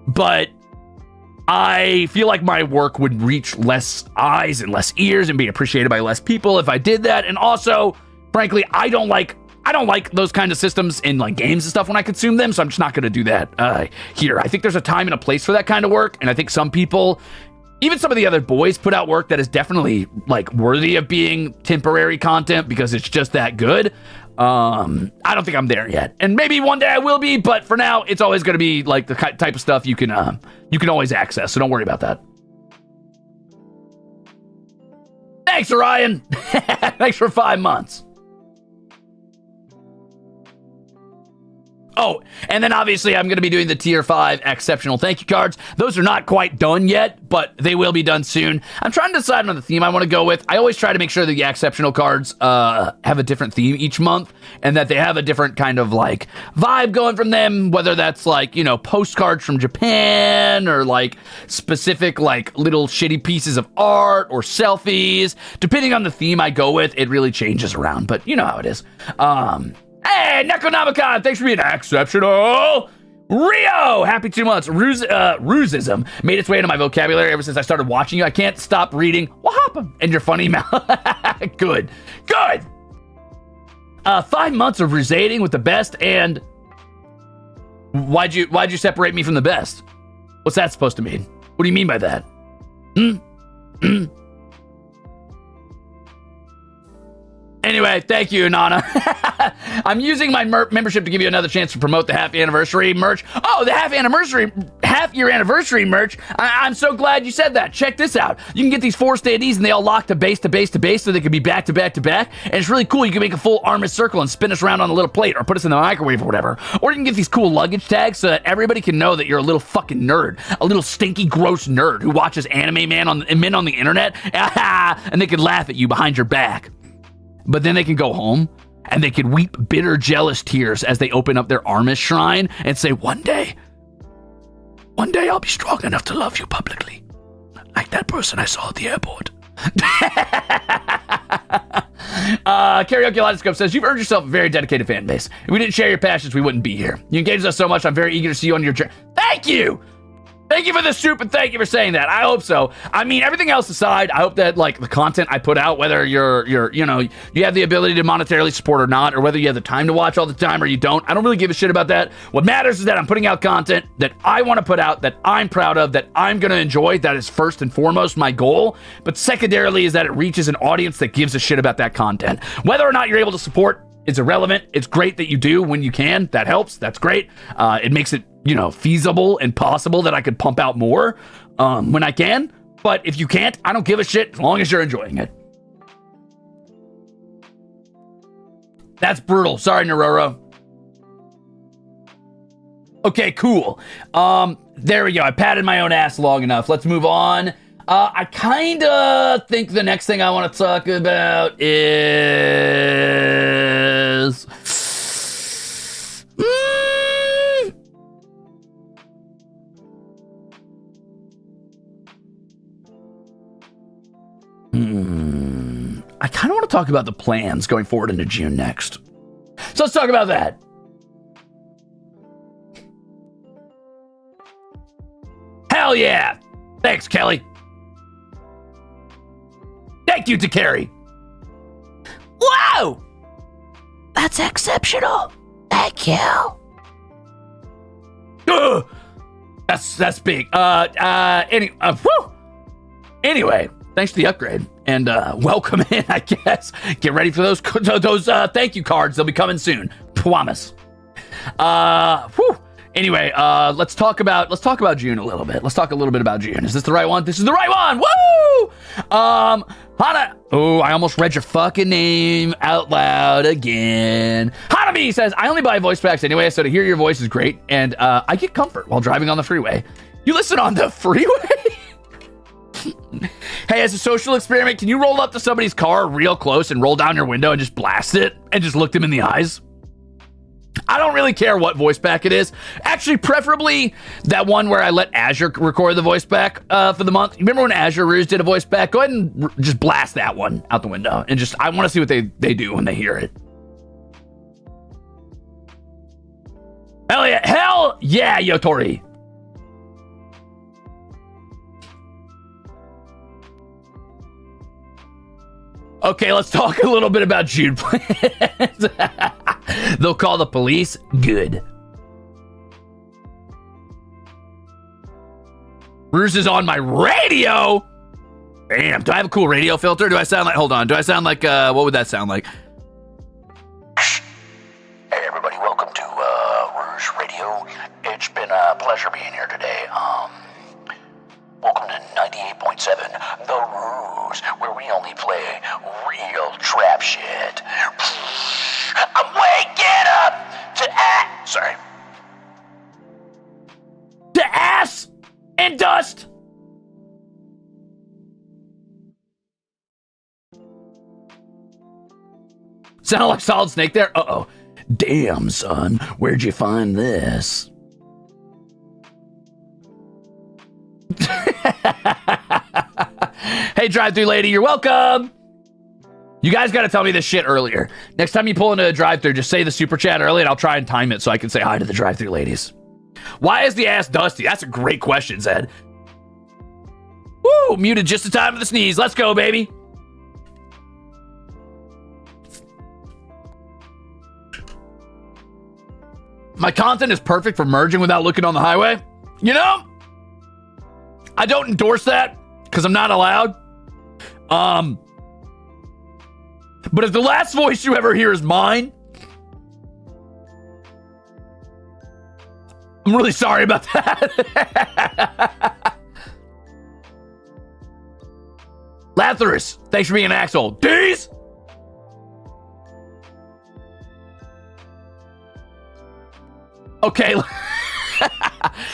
But I feel like my work would reach less eyes and less ears and be appreciated by less people if I did that. And also, frankly, I don't like those kind of systems in like games and stuff when I consume them. So I'm just not going to do that here. I think there's a time and a place for that kind of work. And I think some people, even some of the other boys, put out work that is definitely like worthy of being temporary content because it's just that good. I don't think I'm there yet, and maybe one day I will be, but for now, it's always going to be like the type of stuff you can always access. So don't worry about that. Thanks, Orion. Thanks for 5 months. Oh, and then obviously I'm going to be doing the tier 5 exceptional thank you cards. Those are not quite done yet, but they will be done soon. I'm trying to decide on the theme I want to go with. I always try to make sure the exceptional cards have a different theme each month and that they have a different kind of like vibe going from them, whether that's like, postcards from Japan or like specific like little shitty pieces of art or selfies. Depending on the theme I go with, it really changes around, but you know how it is. Hey, Necronomicon, thanks for being exceptional. Rio, happy 2 months. Ruzism made its way into my vocabulary ever since I started watching you. I can't stop reading Wahapa and your funny mouth. Good. 5 months of Ruzating with the best, and why'd you separate me from the best? What's that supposed to mean? What do you mean by that? Anyway, thank you, Nana. I'm using my membership to give you another chance to promote the half anniversary merch. Oh, the half year anniversary merch. I'm so glad you said that. Check this out. You can get these 4 standees and they all lock to base to base to base so they can be back to back to back. And it's really cool. You can make a full armor circle and spin us around on a little plate or put us in the microwave or whatever. Or you can get these cool luggage tags so that everybody can know that you're a little fucking nerd. A little stinky, gross nerd who watches anime men on the internet. And they can laugh at you behind your back. But then they can go home and they can weep bitter, jealous tears as they open up their Armis shrine and say, one day I'll be strong enough to love you publicly. Like that person I saw at the airport. Karaoke Lightscope says, you've earned yourself a very dedicated fan base. If we didn't share your passions, we wouldn't be here. You engage us so much, I'm very eager to see you on your journey. Thank you! Thank you for the soup, and thank you for saying that. I hope so. I mean, everything else aside, I hope that, like, the content I put out, whether you have the ability to monetarily support or not, or whether you have the time to watch all the time or you don't, I don't really give a shit about that. What matters is that I'm putting out content that I want to put out, that I'm proud of, that I'm going to enjoy. That is first and foremost my goal. But secondarily is that it reaches an audience that gives a shit about that content. Whether or not you're able to support is irrelevant. It's great that you do when you can. That helps. That's great. It makes it feasible and possible that I could pump out more when I can. But if you can't, I don't give a shit as long as you're enjoying it. That's brutal. Sorry, Naroro. Okay, cool. There we go. I patted my own ass long enough. Let's move on. I kind of think the next thing I want to talk about is... I kind of want to talk about the plans going forward into June next. So let's talk about that. Hell yeah! Thanks, Kelly. Thank you to Carrie. Whoa! That's exceptional. Thank you. That's big. Anyway, thanks for the upgrade and welcome in, I guess. Get ready for those thank you cards. They'll be coming soon. Promise. Anyway, let's talk about June a little bit. Let's talk a little bit about June. Is this the right one? This is the right one. Woo! Hana. Oh, I almost read your fucking name out loud again. Hanami says, I only buy voice packs anyway, so to hear your voice is great, and I get comfort while driving on the freeway. You listen on the freeway? Hey, as a social experiment, can you roll up to somebody's car real close and roll down your window and just blast it and just look them in the eyes? I don't really care what voice pack it is. Actually, preferably that one where I let Azure record the voice pack for the month. You remember when Azure Ruze did a voice pack? Go ahead and just blast that one out the window. And just, I want to see what they do when they hear it. Hell yeah, Yotori. Okay, let's talk a little bit about June plans. They'll call the police. Good. Ruze is on my radio. Damn, do I have a cool radio filter? Do I sound like, hold on, do I sound like, what would that sound like? Hey everybody, welcome to Ruze Radio. It's been a pleasure being here today. Welcome to 98.7, The Ruze, where we only play real trap shit. I'm waking up to ass and dust. Sound like Solid Snake there? Uh-oh. Damn, son, where'd you find this? Hey, drive-through lady, you're welcome. You guys got to tell me this shit earlier. Next time you pull into a drive-thru, just say the super chat early, and I'll try and time it so I can say hi to the drive-thru ladies. Why is the ass dusty? That's a great question, Zed. Woo! Muted just in time for the sneeze. Let's go, baby. My content is perfect for merging without looking on the highway. You know, I don't endorse that because I'm not allowed. But if the last voice you ever hear is mine, I'm really sorry about that. Lazarus, thanks for being an asshole. D's? Okay.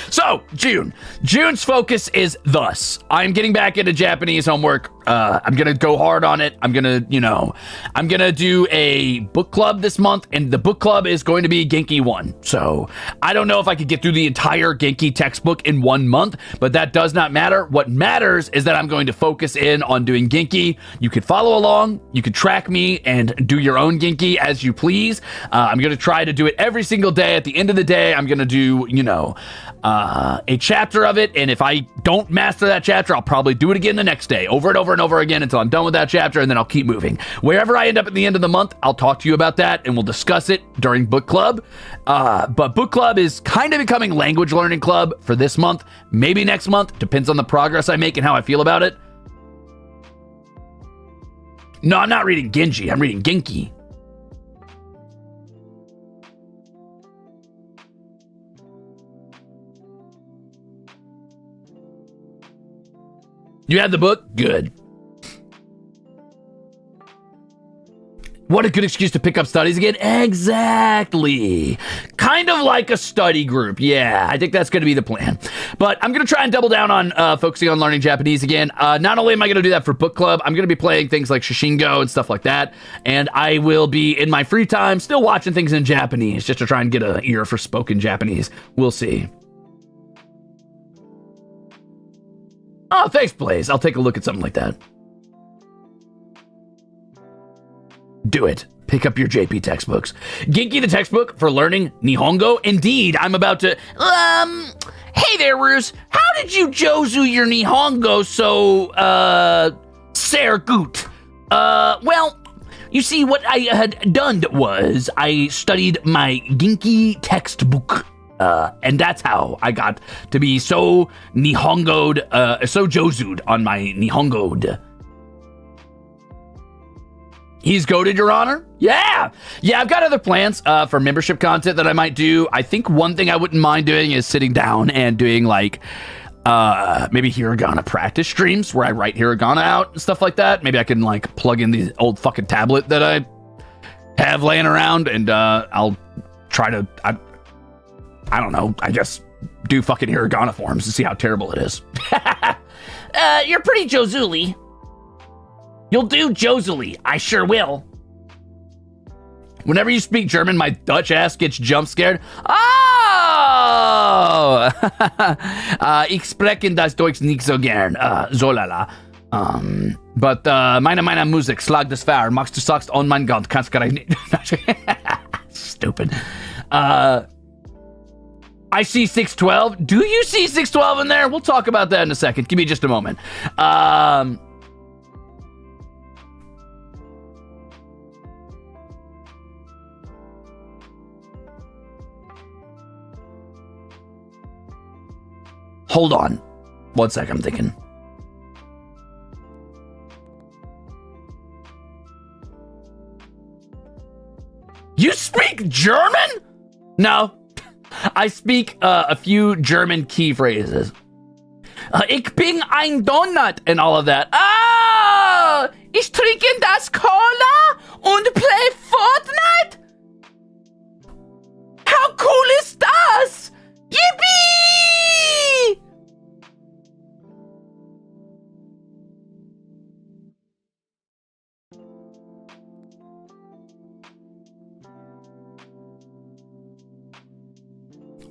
So, June's focus is thus. I'm getting back into Japanese homework. I'm going to go hard on it. I'm going to do a book club this month, and the book club is going to be Genki 1. So, I don't know if I could get through the entire Genki textbook in 1 month, but that does not matter. What matters is that I'm going to focus in on doing Genki. You could follow along, you could track me, and do your own Genki as you please. I'm going to try to do it every single day. At the end of the day, I'm going to do, a chapter of it, and if I don't master that chapter, I'll probably do it again the next day, over and over and over again until I'm done with that chapter, and then I'll keep moving. Wherever I end up at the end of the month, I'll talk to you about that, and we'll discuss it during book club. But book club is kind of becoming language learning club for this month, maybe next month, depends on the progress I make and how I feel about it. No, I'm not reading Genji, I'm reading Genki. You have the book? Good. What a good excuse to pick up studies again. Exactly. Kind of like a study group. Yeah, I think that's going to be the plan. But I'm going to try and double down on focusing on learning Japanese again. Not only am I going to do that for book club, I'm going to be playing things like Shishingo and stuff like that. And I will be, in my free time, still watching things in Japanese just to try and get an ear for spoken Japanese. We'll see. Oh, thanks, Blaze. I'll take a look at something like that. Do it. Pick up your JP textbooks. Genki the textbook for learning Nihongo. Indeed, I'm about to... Hey there, Ruze. How did you Jozu your Nihongo so, sehr gut? Well, you see, what I had done was I studied my Genki textbook. And that's how I got to be so Nihongo'd, so Jozu'd on my Nihongo'd. He's goated, Your Honor? Yeah! Yeah, I've got other plans for membership content that I might do. I think one thing I wouldn't mind doing is sitting down and doing, like, maybe hiragana practice streams where I write hiragana out and stuff like that. Maybe I can, like, plug in the old fucking tablet that I have laying around, and I'll try to... I don't know, I just do fucking hiragana forms to see how terrible it is. You're pretty Jozuli. You'll do Jozuli. I sure will. Whenever you speak German, my Dutch ass gets jump scared. Oh! Ich spreche das Deutsch nicht so gern. So lala. But meine Musik schlägt das Feuer. Machst du sagst, oh mein Gott, kannst gar nicht. Stupid. I see 612. Do you see 612 in there? We'll talk about that in a second. Give me just a moment. Hold on. 1 sec, I'm thinking. You speak German? No. I speak a few German key phrases. Ich bin ein Donut and all of that. Ah! Ich trinke das Cola und play Fortnite? How cool is das? Yippee!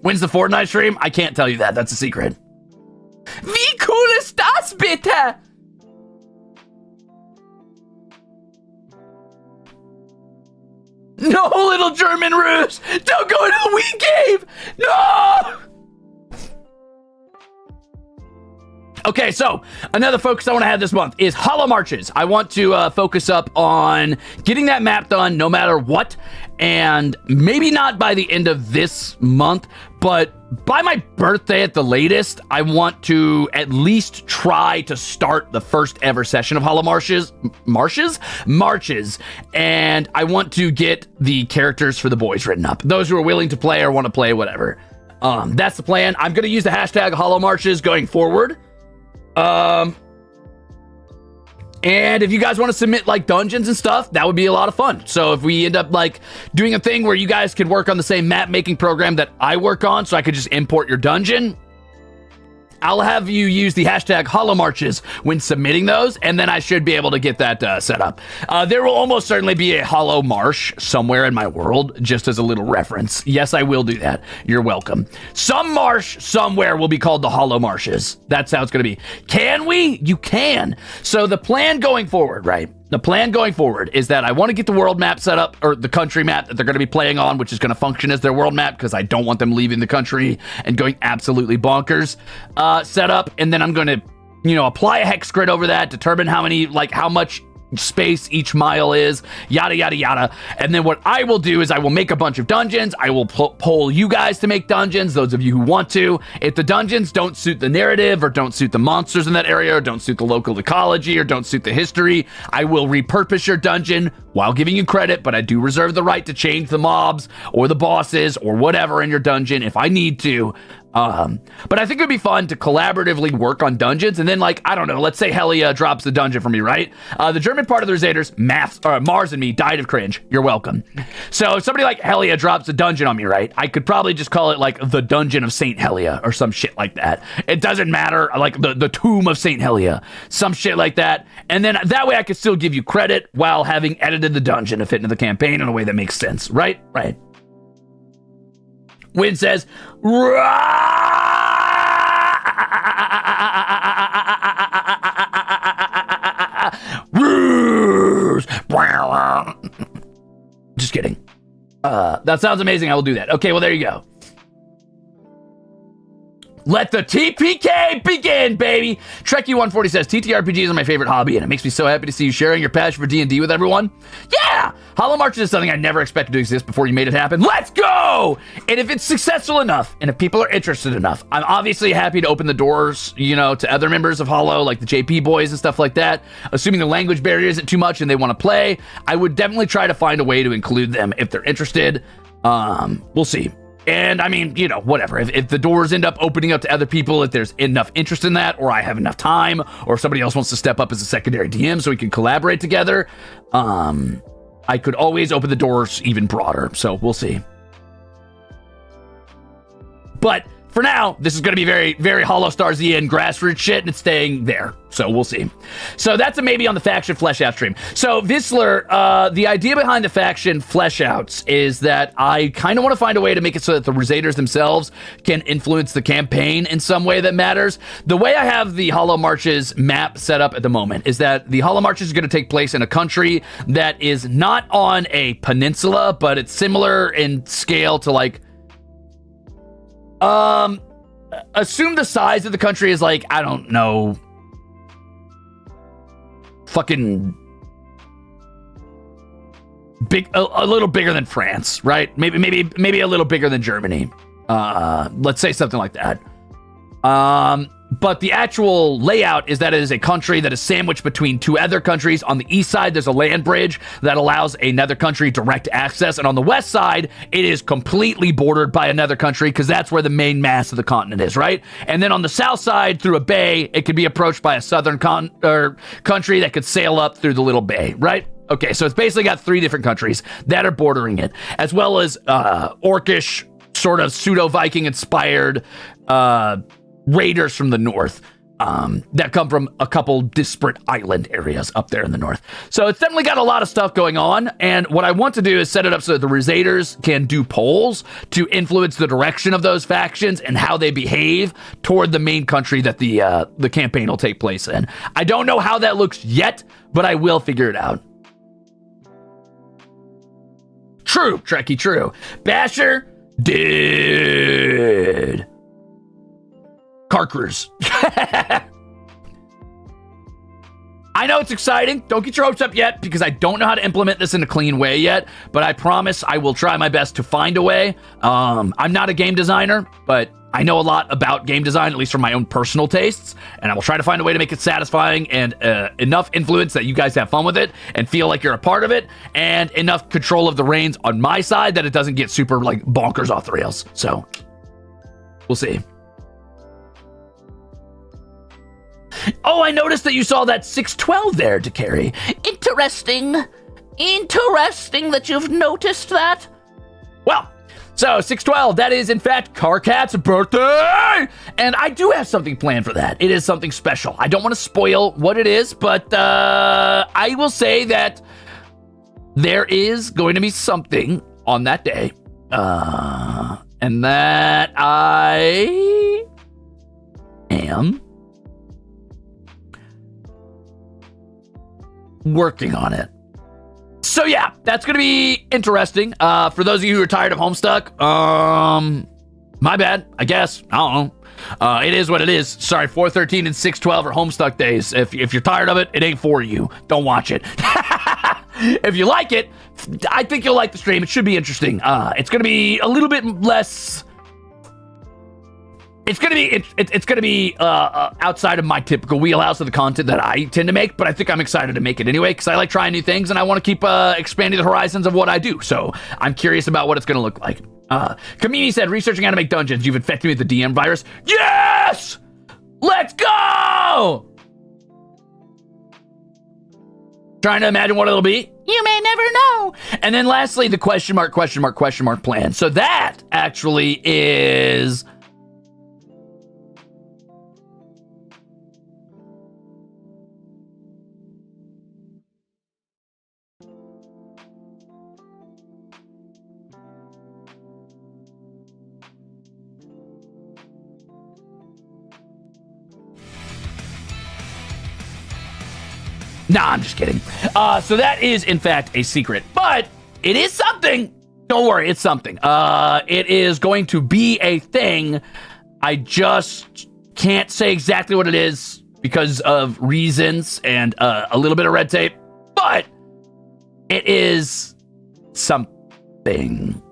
When's the Fortnite stream? I can't tell you that. That's a secret. Wie cool ist das, bitte? No, little German Ruze! Don't go into the weed cave! No! Okay, so another focus I want to have this month is Holo Marches. I want to focus up on getting that map done no matter what, and maybe not by the end of this month, but by my birthday at the latest, I want to at least try to start the first ever session of Holo Marches, and I want to get the characters for the boys written up. Those who are willing to play or want to play, whatever. That's the plan. I'm going to use the hashtag Holo Marches going forward. And if you guys want to submit like dungeons and stuff, that would be a lot of fun. So if we end up like doing a thing where you guys could work on the same map making program that I work on, so I could just import your dungeon, I'll have you use the hashtag HoloMarches when submitting those, and then I should be able to get that set up. There will almost certainly be a Holo Marsh somewhere in my world, just as a little reference. Yes, I will do that. You're welcome. Some marsh somewhere will be called the Holo Marshes. That's how it's going to be. Can we? You can. So the plan going forward, right? The plan going forward is that I want to get the world map set up, or the country map that they're going to be playing on, which is going to function as their world map, because I don't want them leaving the country and going absolutely bonkers, set up. And then I'm going to, apply a hex grid over that, determine how much space each mile is, yada, yada, yada. And then what I will do is I will make a bunch of dungeons. I will poll you guys to make dungeons, those of you who want to. If the dungeons don't suit the narrative or don't suit the monsters in that area or don't suit the local ecology or don't suit the history, I will repurpose your dungeon while giving you credit, but I do reserve the right to change the mobs or the bosses or whatever in your dungeon if I need to. But I think it'd be fun to collaboratively work on dungeons, and then let's say Helia drops the dungeon for me, right? The German part of the Ruzeters, Mars and me died of cringe. You're welcome. So if somebody like Helia drops a dungeon on me, right? I could probably just call it like the Dungeon of Saint Helia or some shit like that. It doesn't matter, like the Tomb of Saint Helia, some shit like that. And then that way I could still give you credit while having edited the dungeon to fit into the campaign in a way that makes sense, right? Right. Win says, just kidding. That sounds amazing. I will do that. Okay, well, there you go. Let the TPK begin, baby. Trekkie140 says, TTRPGs are my favorite hobby, and it makes me so happy to see you sharing your passion for D&D with everyone. Yeah! Holo Marches is something I never expected to exist before you made it happen. Let's go! And if it's successful enough, and if people are interested enough, I'm obviously happy to open the doors, to other members of Holo, like the JP boys and stuff like that. Assuming the language barrier isn't too much and they want to play, I would definitely try to find a way to include them if they're interested. We'll see. And I mean, whatever. If the doors end up opening up to other people, if there's enough interest in that, or I have enough time, or if somebody else wants to step up as a secondary DM so we can collaborate together, I could always open the doors even broader. So we'll see. But for now, this is going to be very, very HOLOSTARS-EN grassroots shit, and it's staying there. So we'll see. So that's a maybe on the faction flesh-out stream. So Visler, the idea behind the faction flesh-outs is that I kind of want to find a way to make it so that the Ruzeters themselves can influence the campaign in some way that matters. The way I have the Holo Marches map set up at the moment is that the Holo Marches is going to take place in a country that is not on a peninsula, but it's similar in scale to assume the size of the country is I don't know, fucking big, a little bigger than France, right? Maybe a little bigger than Germany. Let's say something like that. But the actual layout is that it is a country that is sandwiched between two other countries. On the east side, there's a land bridge that allows another country direct access. And on the west side, it is completely bordered by another country because that's where the main mass of the continent is, right? And then on the south side, through a bay, it could be approached by a southern country that could sail up through the little bay, right? Okay, so it's basically got three different countries that are bordering it, as well as orcish, sort of pseudo-Viking inspired raiders from the north that come from a couple disparate island areas up there in the north. So it's definitely got a lot of stuff going on, and what I want to do is set it up so that the Ruzeters can do polls to influence the direction of those factions and how they behave toward the main country that the campaign will take place in. I don't know how that looks yet, but I will figure it out. True, Trekkie, true. Basher did. Car cruise. I know it's exciting. Don't get your hopes up yet because I don't know how to implement this in a clean way yet, but I promise I will try my best to find a way. I'm not a game designer, but I know a lot about game design, at least from my own personal tastes, and I will try to find a way to make it satisfying and enough influence that you guys have fun with it and feel like you're a part of it, and enough control of the reins on my side that it doesn't get super like bonkers off the rails. So we'll see. Oh, I noticed that you saw that 612 there, to carry. Interesting. Interesting that you've noticed that. Well, so 612, that is in fact Carcat's birthday, and I do have something planned for that. It is something special. I don't want to spoil what it is, but I will say that there is going to be something on that day, and that I am working on it. So yeah, that's going to be interesting. For those of you who are tired of Homestuck, my bad, I guess. I don't know. It is what it is. Sorry, 413 and 612 are Homestuck days. If you're tired of it, it ain't for you. Don't watch it. If you like it, I think you'll like the stream. It should be interesting. It's going to be a little bit less... It's gonna be outside of my typical wheelhouse of the content that I tend to make, but I think I'm excited to make it anyway because I like trying new things and I want to keep expanding the horizons of what I do. So I'm curious about what it's gonna look like. Kamini said, researching how to make dungeons. You've infected me with the DM virus. Yes! Let's go! Trying to imagine what it'll be. You may never know. And then lastly, the question mark plan. So that actually is... Nah, I'm just kidding. So that is, in fact, a secret. But it is something. Don't worry, it's something. It is going to be a thing. I just can't say exactly what it is because of reasons and a little bit of red tape. But it is something.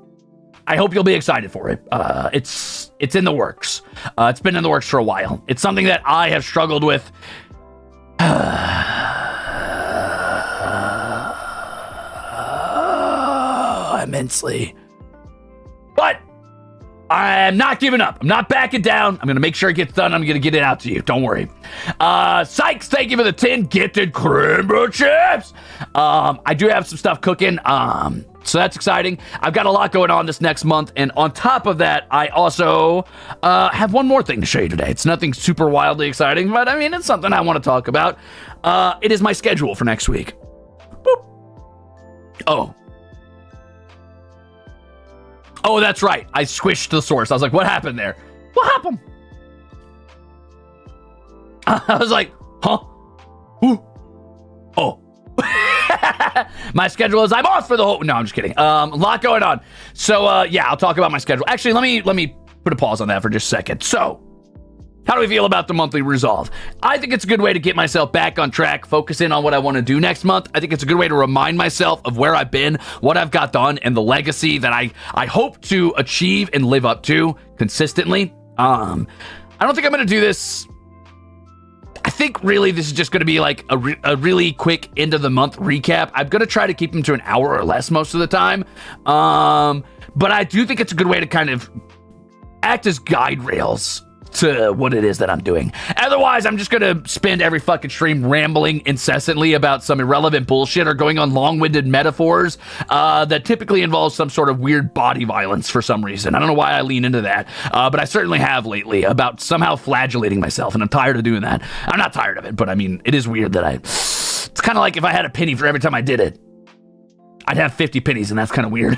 I hope you'll be excited for it. It's in the works. It's been in the works for a while. It's something that I have struggled with immensely. But I'm not giving up. I'm not backing down. I'm going to make sure it gets done. I'm going to get it out to you. Don't worry. Sykes, thank you for the 10 gifted Crimbo chips. I do have some stuff cooking. So that's exciting. I've got a lot going on this next month. And on top of that, I also have one more thing to show you today. It's nothing super wildly exciting, but I mean, it's something I want to talk about. It is my schedule for next week. Boop. Oh, that's right. I squished the source. I was like, what happened there? What happened? I was like, huh? Ooh. Oh. My schedule is I'm off for the whole... No, I'm just kidding. A lot going on. So, yeah, I'll talk about my schedule. Actually, let me put a pause on that for just a second. So, how do we feel about the monthly Ruzolve? I think it's a good way to get myself back on track, focus in on what I want to do next month. I think it's a good way to remind myself of where I've been, what I've got done, and the legacy that I hope to achieve and live up to consistently. I don't think I'm going to do this. I think really this is just going to be like a really quick end of the month recap. I'm going to try to keep them to an hour or less most of the time. But I do think it's a good way to kind of act as guide rails to what it is that I'm doing. Otherwise, I'm just going to spend every fucking stream rambling incessantly about some irrelevant bullshit or going on long-winded metaphors that typically involve some sort of weird body violence for some reason. I don't know why I lean into that, but I certainly have lately about somehow flagellating myself, and I'm tired of doing that. I'm not tired of it, but I mean, it is weird that it's kind of like if I had a penny for every time I did it, I'd have 50 pennies, and that's kind of weird.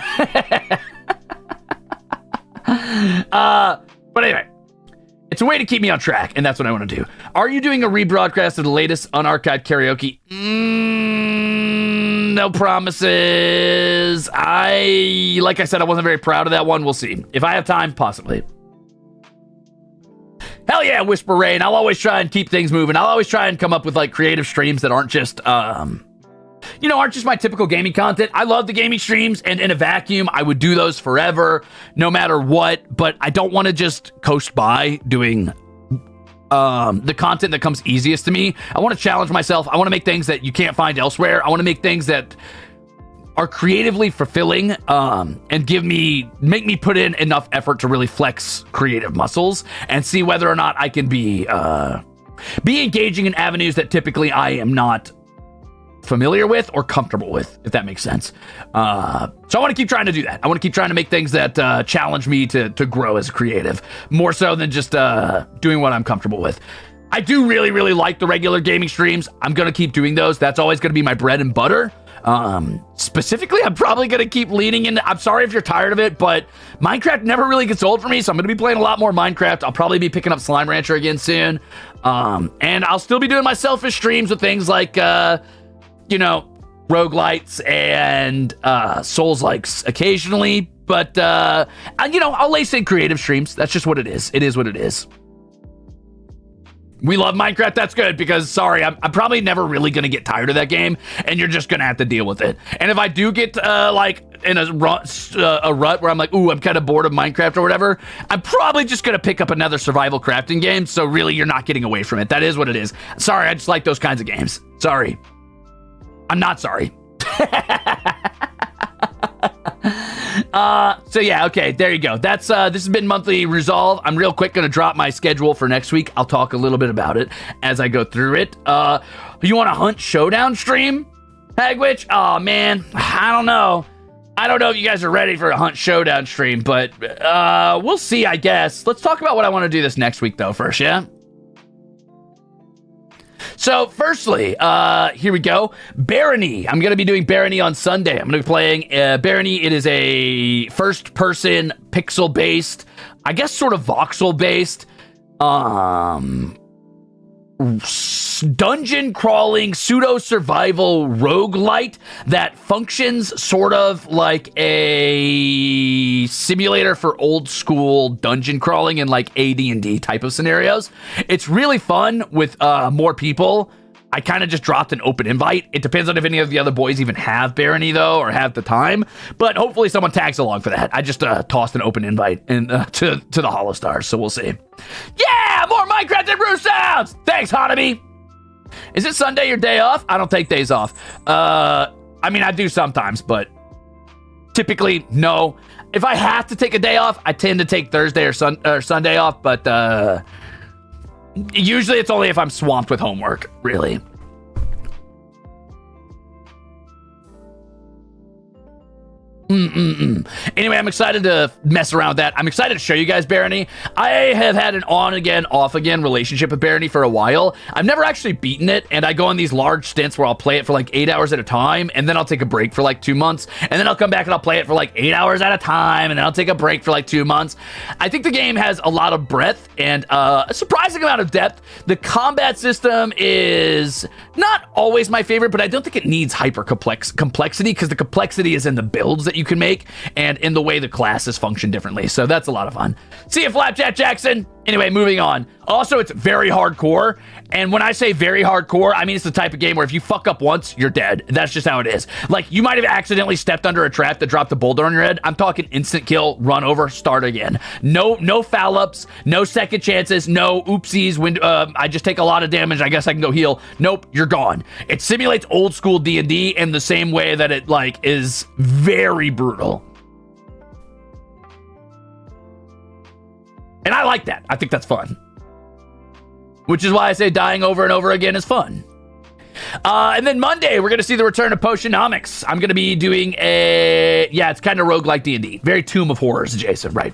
But anyway, it's a way to keep me on track, and that's what I want to do. Are you doing a rebroadcast of the latest unarchived karaoke? No promises. Like I said, I wasn't very proud of that one. We'll see. If I have time, possibly. Hell yeah, Whisper Rain. I'll always try and keep things moving. I'll always try and come up with like creative streams that aren't just, aren't just my typical gaming content. I love the gaming streams, and in a vacuum, I would do those forever, no matter what. But I don't want to just coast by doing the content that comes easiest to me. I want to challenge myself. I want to make things that you can't find elsewhere. I want to make things that are creatively fulfilling, and make me put in enough effort to really flex creative muscles and see whether or not I can be engaging in avenues that typically I am not familiar with or comfortable with, if that makes sense. So I want to keep trying to do that. I want to keep trying to make things that challenge me to grow as a creative, more so than just doing what I'm comfortable with. I do really, really like the regular gaming streams. I'm going to keep doing those. That's always going to be my bread and butter. Specifically, I'm probably going to keep leaning into, I'm sorry if you're tired of it, but Minecraft never really gets old for me, so I'm going to be playing a lot more Minecraft. I'll probably be picking up Slime Rancher again soon. And I'll still be doing my selfish streams with things like, roguelites and Souls-likes occasionally, but I'll lace in creative streams. That's just what it is. It is what it is. We love Minecraft. That's good, because sorry, I'm probably never really gonna get tired of that game, and you're just gonna have to deal with it. And if I do get in a rut where I'm like, ooh, I'm kind of bored of Minecraft or whatever, I'm probably just gonna pick up another survival crafting game. So really, you're not getting away from it. That is what it is. Sorry, I just like those kinds of games. Sorry. I'm not sorry. So yeah, okay, there you go. That's this has been monthly Ruzolve. I'm real quick gonna drop my schedule for next week. I'll talk a little bit about it as I go through it. You want a Hunt Showdown stream, Hagwitch? Oh man, I don't know if you guys are ready for a Hunt Showdown stream, but we'll see, I guess. Let's talk about what I want to do this next week though first, yeah? So, firstly, here we go. Barony. I'm going to be doing Barony on Sunday. I'm going to be playing Barony. It is a first-person, pixel-based, I guess sort of voxel-based, dungeon-crawling, pseudo-survival roguelite that functions sort of like a simulator for old-school dungeon crawling and like AD&D type of scenarios. It's really fun with more people. I kind of just dropped an open invite. It depends on if any of the other boys even have Barony, though, or have the time. But hopefully someone tags along for that. I just tossed an open invite to the HOLOSTARS, so we'll see. Yeah! More Minecraft and Roost sounds! Thanks, Hanami! Is it Sunday your day off? I don't take days off. I mean, I do sometimes, but typically, no. If I have to take a day off, I tend to take Thursday or Sunday off, but usually it's only if I'm swamped with homework, really. Anyway, I'm excited to mess around with that. I'm excited to show you guys Barony. I have had an on-again, off-again relationship with Barony for a while. I've never actually beaten it, and I go on these large stints where I'll play it for like 8 hours at a time, and then I'll take a break for like 2 months, and then I'll come back and I'll play it for like 8 hours at a time, and then I'll take a break for like 2 months. I think the game has a lot of breadth and a surprising amount of depth. The combat system is not always my favorite, but I don't think it needs hyper complexity, because the complexity is in the builds that you can make and in the way the classes function differently. So that's a lot of fun. See you, Flapjack Jackson. Anyway, moving on. Also, it's very hardcore. And when I say very hardcore, I mean it's the type of game where if you fuck up once, you're dead. That's just how it is. Like, you might have accidentally stepped under a trap that dropped a boulder on your head. I'm talking instant kill, run over, start again. No foul ups, no second chances, no oopsies. When I just take a lot of damage, I guess I can go heal. Nope, you're gone. It simulates old school D&D in the same way that it like is very brutal. And I like that. I think that's fun. Which is why I say dying over and over again is fun. And then Monday, we're going to see the return of Potionomics. I'm going to be doing it's kind of roguelike D&D. Very Tomb of Horrors adjacent, right?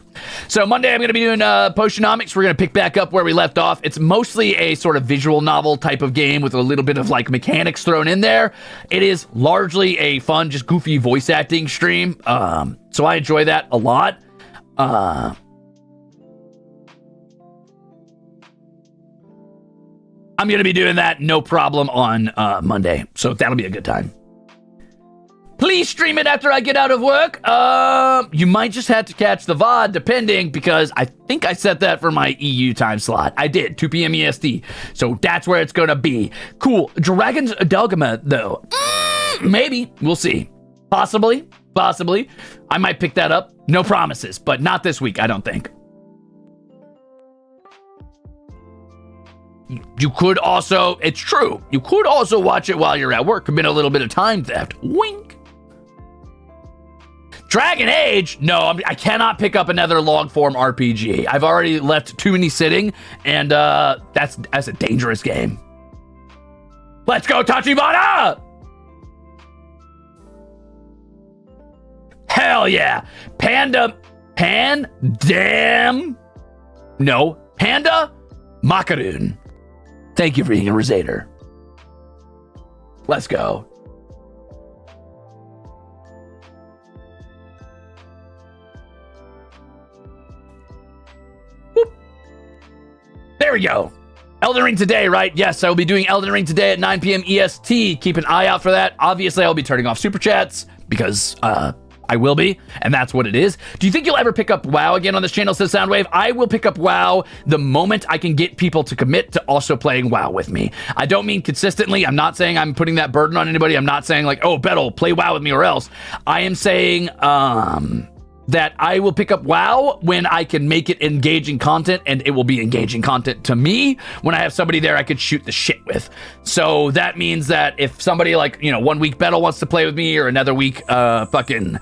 So Monday, I'm going to be doing Potionomics. We're going to pick back up where we left off. It's mostly a sort of visual novel type of game with a little bit of like mechanics thrown in there. It is largely a fun, just goofy voice acting stream. So I enjoy that a lot. I'm going to be doing that no problem on Monday, so that'll be a good time. maybe stream it after I get out of work. You might just have to catch the VOD, depending, because I think I set that for my EU time slot. I did, 2 p.m. EST. So that's where it's gonna be. Cool. Dragon's Dogma, though. Maybe. We'll see. Possibly. I might pick that up. No promises, but not this week, I don't think. You could also, it's true, you could also watch it while you're at work. Commit a little bit of time theft. Wink. Dragon Age? No, I cannot pick up another long-form RPG. I've already left too many sitting, and that's a dangerous game. Let's go, Tachibana! Hell yeah. Panda Macaroon. Thank you for being a Ruzader. Let's go. Whoop. There we go. Elden Ring today, right? Yes, I will be doing Elden Ring today at 9 p.m. EST. Keep an eye out for that. Obviously, I'll be turning off super chats because I will be, and that's what it is. Do you think you'll ever pick up WoW again on this channel, says Soundwave? I will pick up WoW the moment I can get people to commit to also playing WoW with me. I don't mean consistently. I'm not saying I'm putting that burden on anybody. I'm not saying like, oh, Bettle, play WoW with me or else. I am saying that I will pick up WoW when I can make it engaging content, and it will be engaging content to me when I have somebody there I could shoot the shit with. So that means that if somebody like, 1 week Bettle wants to play with me, or another week Flayon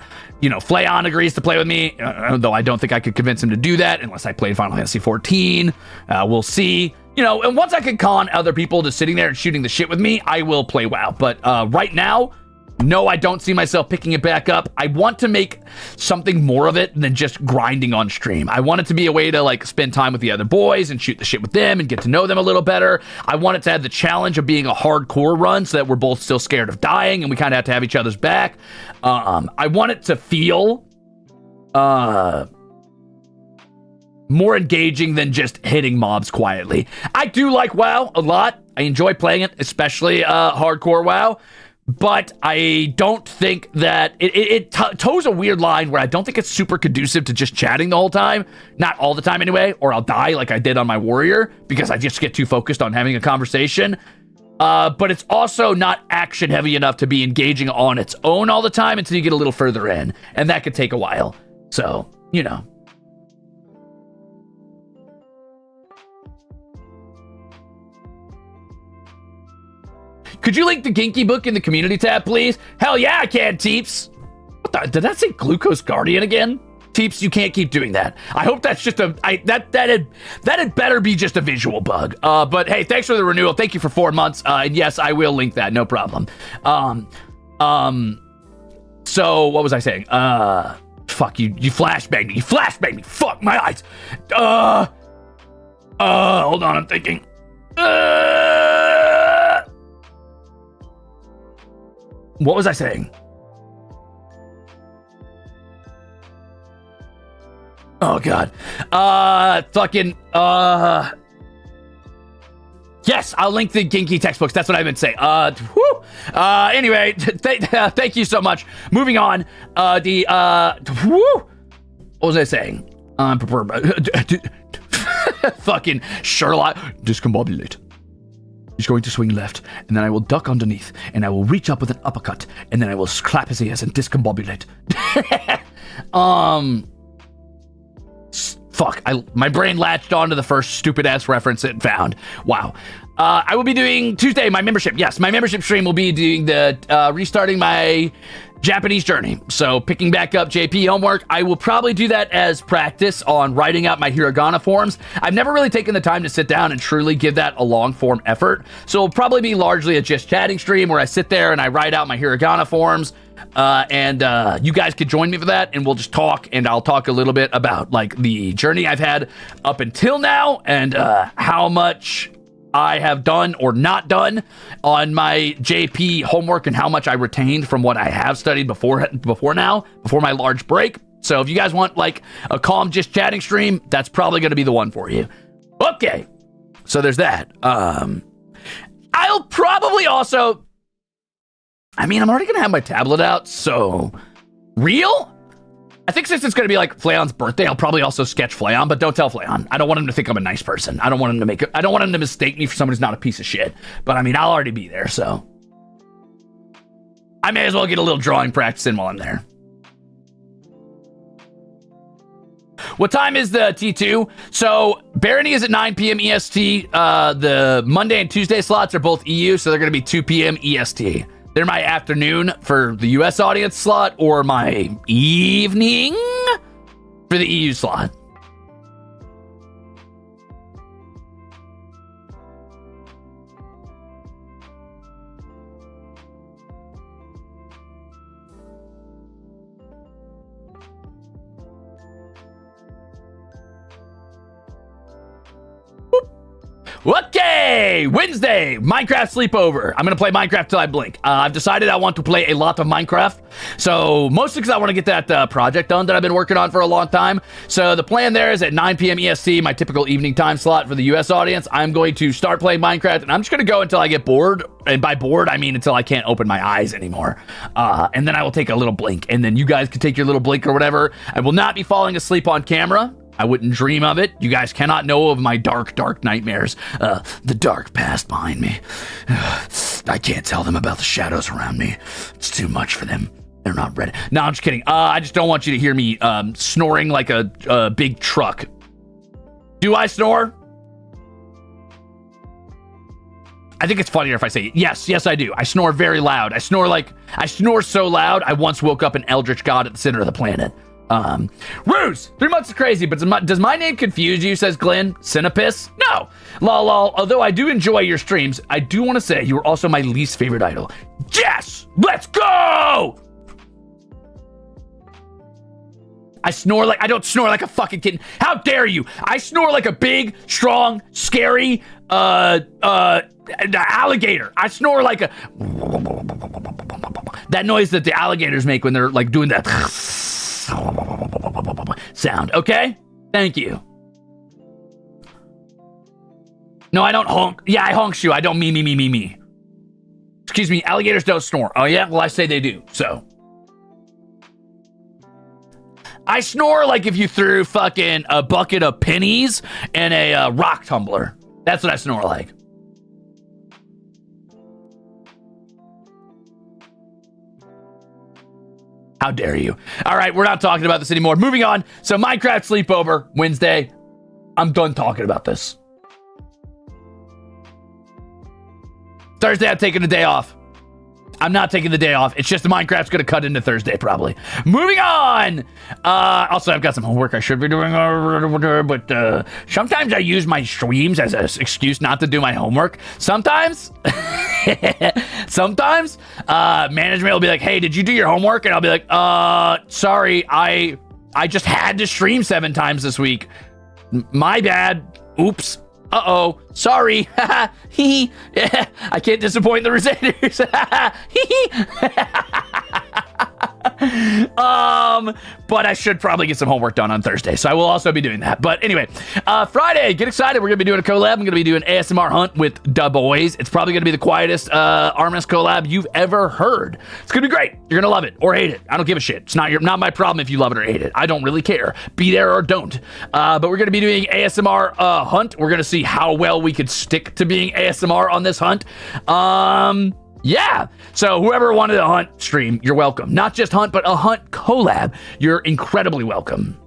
agrees to play with me, though I don't think I could convince him to do that unless I played Final Fantasy 14. We'll see. And once I can con other people to sitting there and shooting the shit with me, I will play WoW. But right now, no, I don't see myself picking it back up. I want to make something more of it than just grinding on stream. I want it to be a way to like spend time with the other boys and shoot the shit with them and get to know them a little better. I want it to have the challenge of being a hardcore run so that we're both still scared of dying and we kind of have to have each other's back. I want it to feel more engaging than just hitting mobs quietly. I do like WoW a lot. I enjoy playing it, especially hardcore WoW. But I don't think that it toes a weird line where I don't think it's super conducive to just chatting the whole time. Not all the time anyway, or I'll die like I did on my warrior because I just get too focused on having a conversation. But it's also not action heavy enough to be engaging on its own all the time until you get a little further in. And that could take a while. So, Could you link the Genki book in the community tab, please? Hell yeah, I can, Teeps. What the? Did that say Glucose Guardian again? Teeps, you can't keep doing that. I hope that's just that had better be just a visual bug. But hey, thanks for the renewal. Thank you for 4 months. And yes, I will link that. No problem. So what was I saying? Fuck you flashbanged me. You flashbanged me. Fuck my eyes. Hold on, I'm thinking. What was I saying? Oh, God. Yes, I'll link the Genki textbooks. That's what I meant to say. Anyway, thank you so much. Moving on. What was I saying? Fucking Sherlock. Discombobulate. He's going to swing left, and then I will duck underneath, and I will reach up with an uppercut, and then I will clap his ears and discombobulate. Fuck, my brain latched onto the first stupid-ass reference it found. Wow. I will be doing Tuesday, my membership. Yes, my membership stream will be doing the restarting my Japanese journey. So picking back up JP homework. I will probably do that as practice on writing out my hiragana forms. I've never really taken the time to sit down and truly give that a long form effort. So it'll probably be largely a just chatting stream where I sit there and I write out my hiragana forms. And you guys could join me for that, and we'll just talk, and I'll talk a little bit about like the journey I've had up until now and how much I have done or not done on my JP homework and how much I retained from what I have studied before my large break. So if you guys want like a calm just chatting stream, that's probably going to be the one for you. Okay, so there's that. I'll probably also I mean, I'm already going to have my tablet out, so... Real? I think since it's going to be like Fleon's birthday, I'll probably also sketch Fleon, but don't tell Fleon. I don't want him to think I'm a nice person. I don't want him to mistake me for someone who's not a piece of shit. But I mean, I'll already be there, so... I may as well get a little drawing practice in while I'm there. What time is the T2? So, Barony is at 9 p.m. EST. The Monday and Tuesday slots are both EU, so they're going to be 2 p.m. EST. They're my afternoon for the US audience slot, or my evening for the EU slot. Okay, Wednesday, Minecraft sleepover. I'm going to play Minecraft till I blink. I've decided I want to play a lot of Minecraft. So mostly because I want to get that project done that I've been working on for a long time. So the plan there is at 9 p.m. EST, my typical evening time slot for the US audience. I'm going to start playing Minecraft, and I'm just going to go until I get bored. And by bored, I mean until I can't open my eyes anymore. And then I will take a little blink. And then you guys can take your little blink or whatever. I will not be falling asleep on camera. I wouldn't dream of it. You guys cannot know of my dark, dark nightmares. The dark past behind me. I can't tell them about the shadows around me. It's too much for them. They're not ready. No, I'm just kidding. I just don't want you to hear me snoring like a big truck. Do I snore? I think it's funnier if I say yes, I do. I snore very loud. I snore so loud, I once woke up an eldritch god at the center of the planet. Ruze, 3 months is crazy, but does my name confuse you, says Glenn? Cinepis? No. Lol, although I do enjoy your streams, I do want to say you are also my least favorite idol. Yes! Let's go! I don't snore like a fucking kitten. How dare you? I snore like a big, strong, scary, alligator. I snore like that noise that the alligators make when they're like doing that sound, okay? Thank you. No, I don't honk. Yeah, I honk you. I don't me. Excuse me, alligators don't snore. Oh yeah? Well, I say they do, so. I snore like if you threw fucking a bucket of pennies and a rock tumbler. That's what I snore like. How dare you? All right, we're not talking about this anymore. Moving on. So Minecraft sleepover Wednesday. I'm done talking about this. Thursday, I'm taking a day off. I'm not taking the day off. It's just the Minecraft's going to cut into Thursday, probably. Moving on. Also, I've got some homework I should be doing, but sometimes I use my streams as an excuse not to do my homework. Sometimes, management will be like, hey, did you do your homework? And I'll be like, sorry, I just had to stream 7 times this week. My bad. Oops. Uh-oh, sorry. Hee. I can't disappoint the Ruzeters. But I should probably get some homework done on Thursday, so I will also be doing that. But anyway, Friday, get excited. We're gonna be doing a collab. I'm gonna be doing ASMR Hunt with Da Boys. It's probably gonna be the quietest Arminus collab you've ever heard. It's gonna be great. You're gonna love it or hate it. I don't give a shit. It's not my problem if you love it or hate it. I don't really care. Be there or don't. But we're gonna be doing ASMR Hunt. We're gonna see how well we could stick to being ASMR on this hunt. Yeah, so whoever wanted a hunt stream, you're welcome. Not just hunt, but a hunt collab. You're incredibly welcome.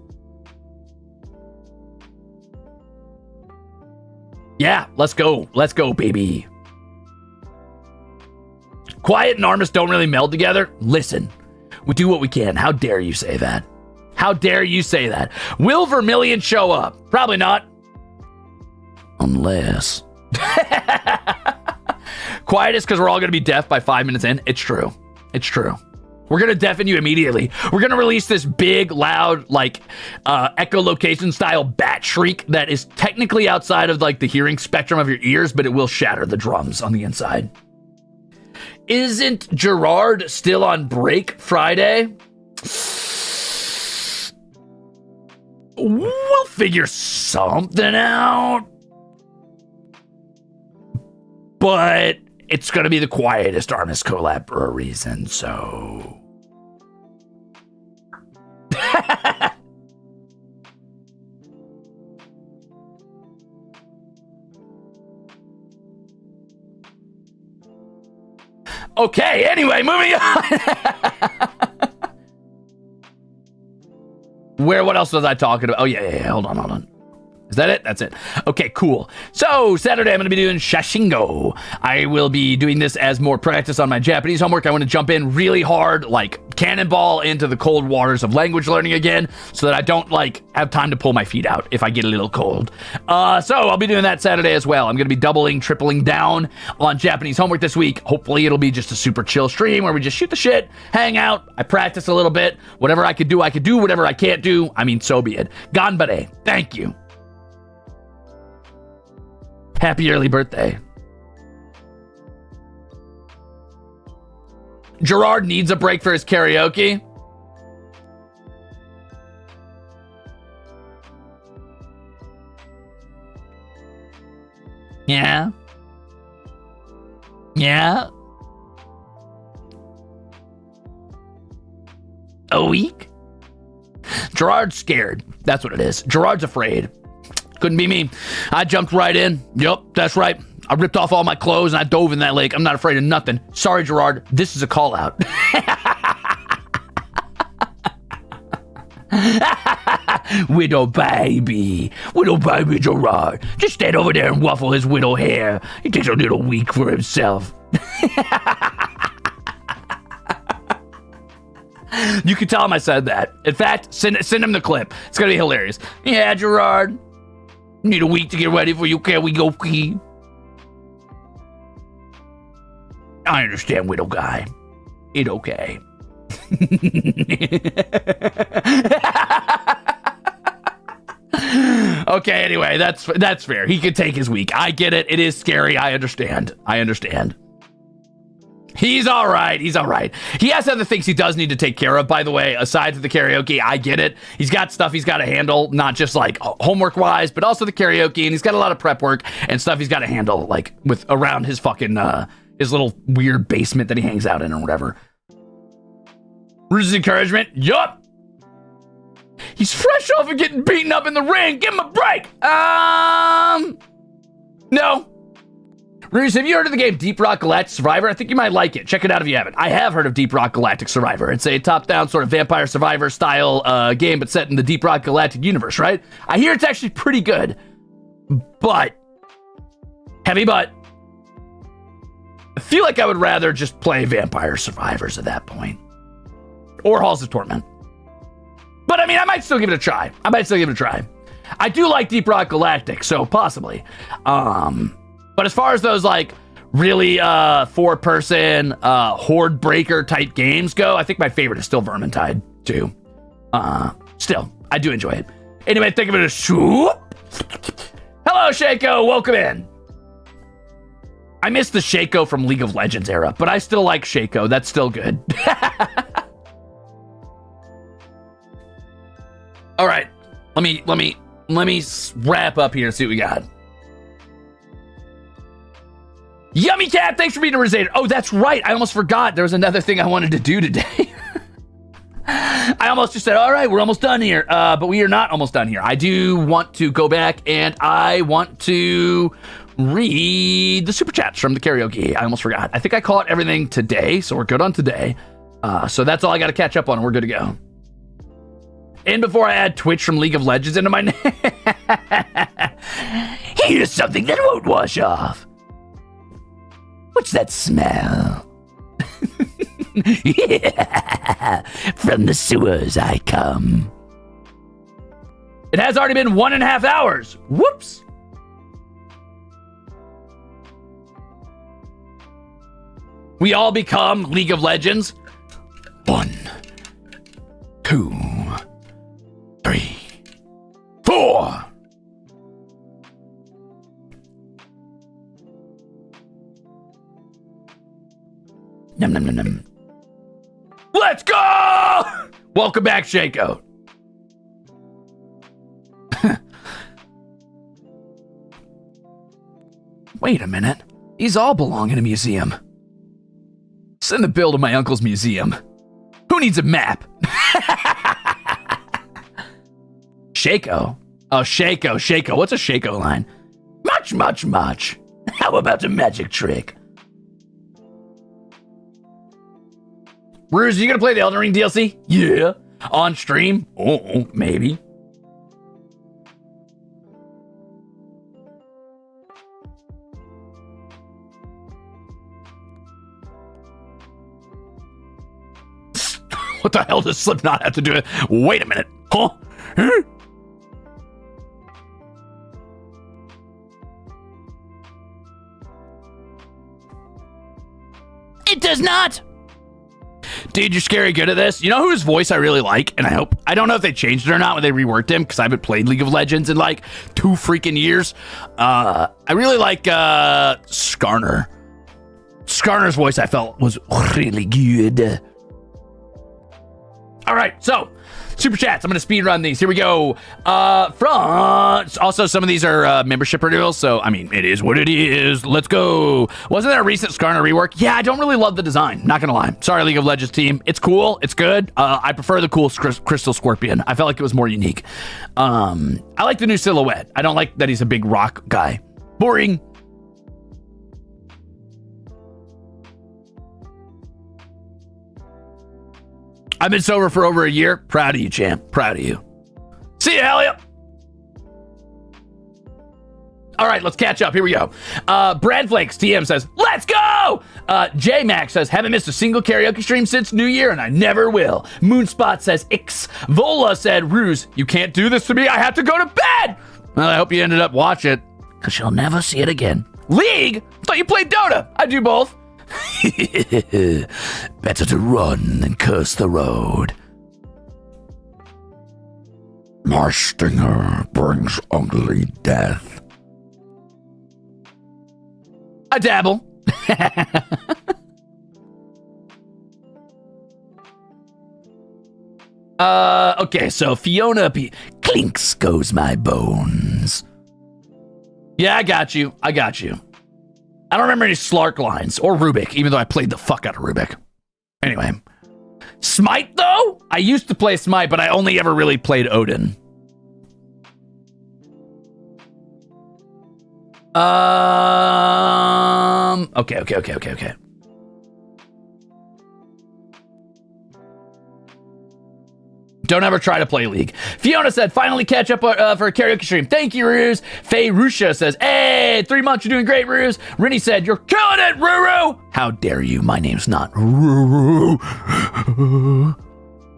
Yeah, let's go. Let's go, baby. Quiet and Armis don't really meld together. Listen, we do what we can. How dare you say that? How dare you say that? Will Vermilion show up? Probably not. Unless... Quietest because we're all going to be deaf by 5 minutes in. It's true. It's true. We're going to deafen you immediately. We're going to release this big, loud, like, echolocation style bat shriek that is technically outside of, like, the hearing spectrum of your ears, but it will shatter the drums on the inside. Isn't Gerard still on break Friday? We'll figure something out. But it's going to be the quietest Armis collab for a reason, so... Okay, anyway, moving on. What else was I talking about? Oh, yeah, hold on. Is that it? That's it. Okay, cool. So, Saturday, I'm going to be doing Shashingo. I will be doing this as more practice on my Japanese homework. I want to jump in really hard, like cannonball into the cold waters of language learning again, so that I don't, like, have time to pull my feet out if I get a little cold. So, I'll be doing that Saturday as well. I'm going to be doubling, tripling down on Japanese homework this week. Hopefully, it'll be just a super chill stream where we just shoot the shit, hang out, I practice a little bit. Whatever I could do, I could do. Whatever I can't do, I mean, so be it. Ganbare. Thank you. Happy early birthday. Gerard needs a break for his karaoke. Yeah. A week? Gerard's scared. That's what it is. Gerard's afraid. Couldn't be me. I jumped right in. Yep, that's right. I ripped off all my clothes and I dove in that lake. I'm not afraid of nothing. Sorry, Gerard. This is a call out. Widow baby Gerard. Just stand over there and waffle his widow hair. He takes a little week for himself. You can tell him I said that. In fact, send him the clip. It's gonna be hilarious. Yeah, Gerard. Need a week to get ready for you. Can we go pee? I understand, widow guy. It okay. Okay, anyway, that's fair. He can take his week. I get it. It is scary. I understand. He's all right. He has other things he does need to take care of, by the way, aside from the karaoke. I get it. He's got stuff he's got to handle, not just like homework-wise, but also the karaoke, and he's got a lot of prep work and stuff he's got to handle, like with around his fucking, his little weird basement that he hangs out in or whatever. Ruze's encouragement? Yup. He's fresh off of getting beaten up in the ring. Give him a break. No. Ruze, have you heard of the game Deep Rock Galactic Survivor? I think you might like it. Check it out if you haven't. I have heard of Deep Rock Galactic Survivor. It's a top-down sort of Vampire Survivor style game, but set in the Deep Rock Galactic universe, right? I hear it's actually pretty good, but heavy butt. I feel like I would rather just play Vampire Survivors at that point, or Halls of Torment. But I mean, I might still give it a try. I do like Deep Rock Galactic, so possibly. But as far as those like really four-person horde breaker type games go, I think my favorite is still Vermintide too. Still, I do enjoy it. Anyway, think of it as shoop. Hello, Shaco. Welcome in. I miss the Shaco from League of Legends era, but I still like Shaco. That's still good. All right, let me wrap up here and see what we got. Yummy Cat, thanks for being a Ruze. Oh, that's right. I almost forgot. There was another thing I wanted to do today. I almost just said, all right, we're almost done here. But we are not almost done here. I do want to go back and I want to read the super chats from the karaoke. I almost forgot. I think I caught everything today, so we're good on today. So that's all I got to catch up on and we're good to go. And before I add Twitch from League of Legends into my name, here's something that won't wash off. What's that smell? Yeah, from the sewers I come. It has already been 1.5 hours. Whoops. We all become League of Legends. 1, 2, 3, 4. Num, num, num, num. Let's go! Welcome back, Shaco. Wait a minute. These all belong in a museum. Send the bill to my uncle's museum. Who needs a map? Shaco. Oh, Shaco. What's a Shaco line? Much. How about a magic trick? Ruze, you gonna play the Elden Ring DLC? Yeah. On stream? Oh, maybe. What the hell does Slipknot have to do with? Wait a minute. Huh? It does not. Dude, you're scary good at this. You know whose voice I really like, and I don't know if they changed it or not when they reworked him, because I haven't played League of Legends in like 2 freaking years. I really like Skarner. Skarner's voice I felt was really good. All right, so super chats. I'm gonna speed run these. Here we go. Also, some of these are membership renewals, so I mean, it is what it is. Let's go. Wasn't there a recent Skarner rework? Yeah, I don't really love the design. Not gonna lie. Sorry, League of Legends team. It's cool. It's good. I prefer the cool Crystal Scorpion. I felt like it was more unique. I like the new silhouette. I don't like that he's a big rock guy. Boring. I've been sober for over a year. Proud of you, champ. Proud of you. See ya, Elliot. All right, let's catch up. Here we go. Brad Flakes TM says, let's go! J Max says, haven't missed a single karaoke stream since New Year, and I never will. Moonspot says, Ix. Vola said, Ruze, you can't do this to me. I have to go to bed. Well, I hope you ended up watching it, because you'll never see it again. League? I thought you played Dota. I do both. Better to run than curse the road. My stinger brings ugly death. I dabble. Okay, so Fiona clinks goes my bones. Yeah, I got you. I don't remember any Slark lines or Rubik, even though I played the fuck out of Rubik. Anyway. Smite, though? I used to play Smite, but I only ever really played Odin. Okay. Don't ever try to play League. Fiona said, finally catch up for a karaoke stream. Thank you, Ruze. Faye Rusha says, hey, 3 months, you're doing great, Ruze. Rennie said, you're killing it, Ruru. How dare you? My name's not Ruru.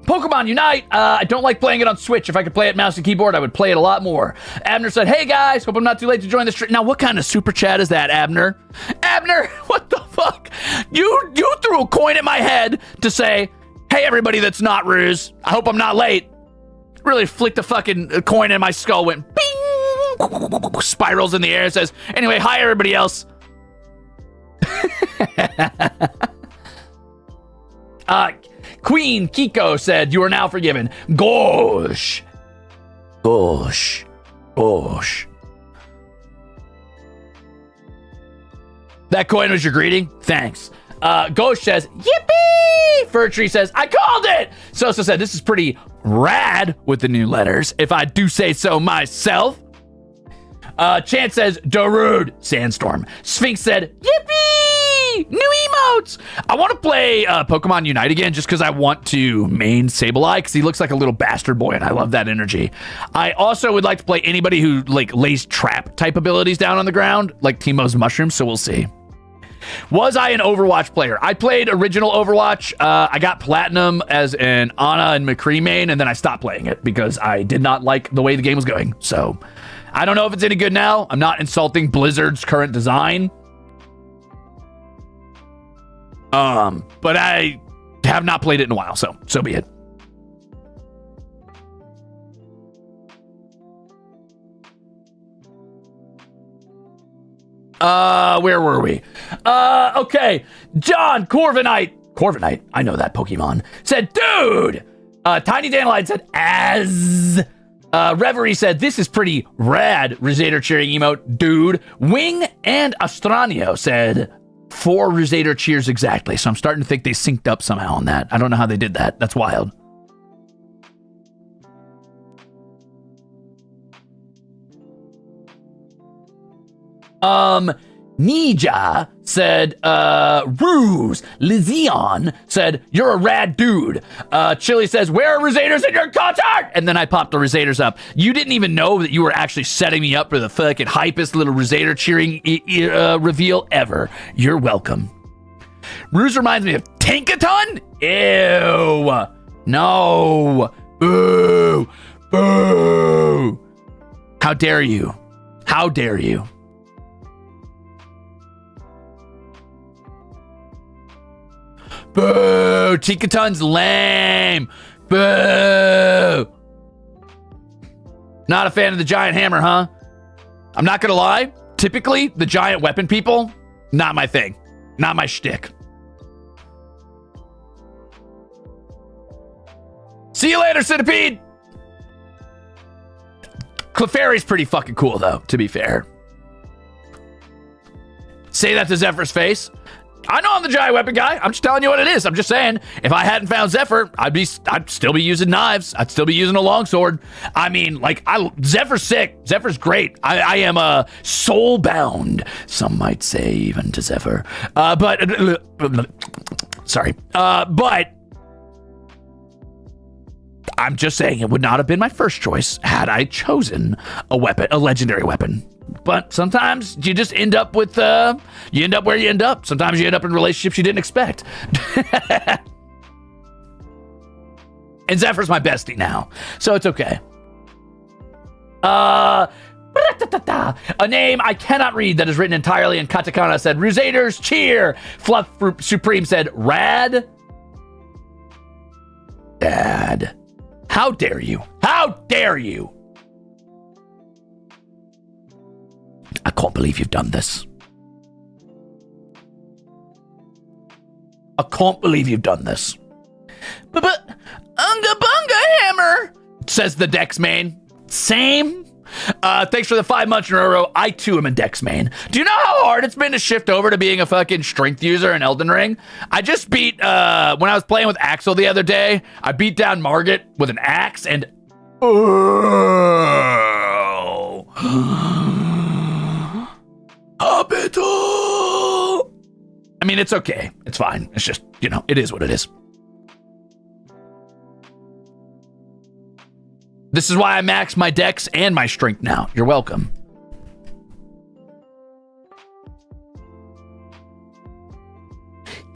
Pokemon Unite. I don't like playing it on Switch. If I could play it mouse and keyboard, I would play it a lot more. Abner said, hey, guys, hope I'm not too late to join the stream. Now, what kind of super chat is that, Abner? Abner, what the fuck? You threw a coin at my head to say, hey, everybody that's not Ruze, I hope I'm not late. Really flicked a fucking coin in my skull, went bing, spirals in the air, says, anyway, hi, everybody else. Queen Kiko said, you are now forgiven. Gosh. That coin was your greeting? Thanks. Ghost says, yippee! Furtree says, I called it! Sosa said, this is pretty rad with the new letters, if I do say so myself. Chance says, Darude, Sandstorm. Sphinx said, yippee! New emotes! I want to play Pokemon Unite again just because I want to main Sableye because he looks like a little bastard boy and I love that energy. I also would like to play anybody who like lays trap type abilities down on the ground, like Teemo's Mushrooms, so we'll see. Was I an Overwatch player? I played original Overwatch. I got Platinum as an Ana and McCree main, and then I stopped playing it because I did not like the way the game was going. So I don't know if it's any good now. I'm not insulting Blizzard's current design. But I have not played it in a while, so be it. Where were we? Okay. John Corviknight, I know that Pokemon, said, dude! Tiny Dandelion said, as Reverie said, this is pretty rad, Ruzader cheering emote, dude. Wing and Astranio said 4 Ruzader cheers exactly. So I'm starting to think they synced up somehow on that. I don't know how they did that. That's wild. Nija said, Ruze. Lizion said, you're a rad dude. Chili says, where are Ruzaders in your concert? And then I popped the Ruzaders up. You didn't even know that you were actually setting me up for the fucking hypest little Ruzader cheering reveal ever. You're welcome. Ruze reminds me of Tankaton? Ew. No. Boo. Boo. How dare you? How dare you? Boo! Tinkaton's lame! Boo! Not a fan of the giant hammer, huh? I'm not gonna lie. Typically, the giant weapon people, not my thing. Not my shtick. See you later, Centipede! Clefairy's pretty fucking cool, though, to be fair. Say that to Zephyr's face. I know I'm the giant weapon guy. I'm just telling you what it is. I'm just saying, if I hadn't found Zephyr, I'd still be using knives. I'd still be using a longsword. I mean, like, Zephyr's sick. Zephyr's great. I am soul bound. Some might say even to Zephyr. Sorry. But I'm just saying it would not have been my first choice had I chosen a weapon, a legendary weapon. But sometimes you just end up with, you end up where you end up. Sometimes you end up in relationships you didn't expect. And Zephyr's my bestie now, so it's okay. A name I cannot read that is written entirely in katakana said, Ruzaders, cheer! Fluff Supreme said, rad? Dad. How dare you? How dare you? I can't believe you've done this. I can't believe you've done this. But Unga Bunga Hammer, says the Dex main. Same. Thanks for the 5 months in a row. I too am a Dex main. Do you know how hard it's been to shift over to being a fucking strength user in Elden Ring? I just beat, when I was playing with Axel the other day, I beat down Margit with an axe and... I mean, it's okay. It's fine. It's just, you know, it is what it is. This is why I max my dex and my strength now. You're welcome.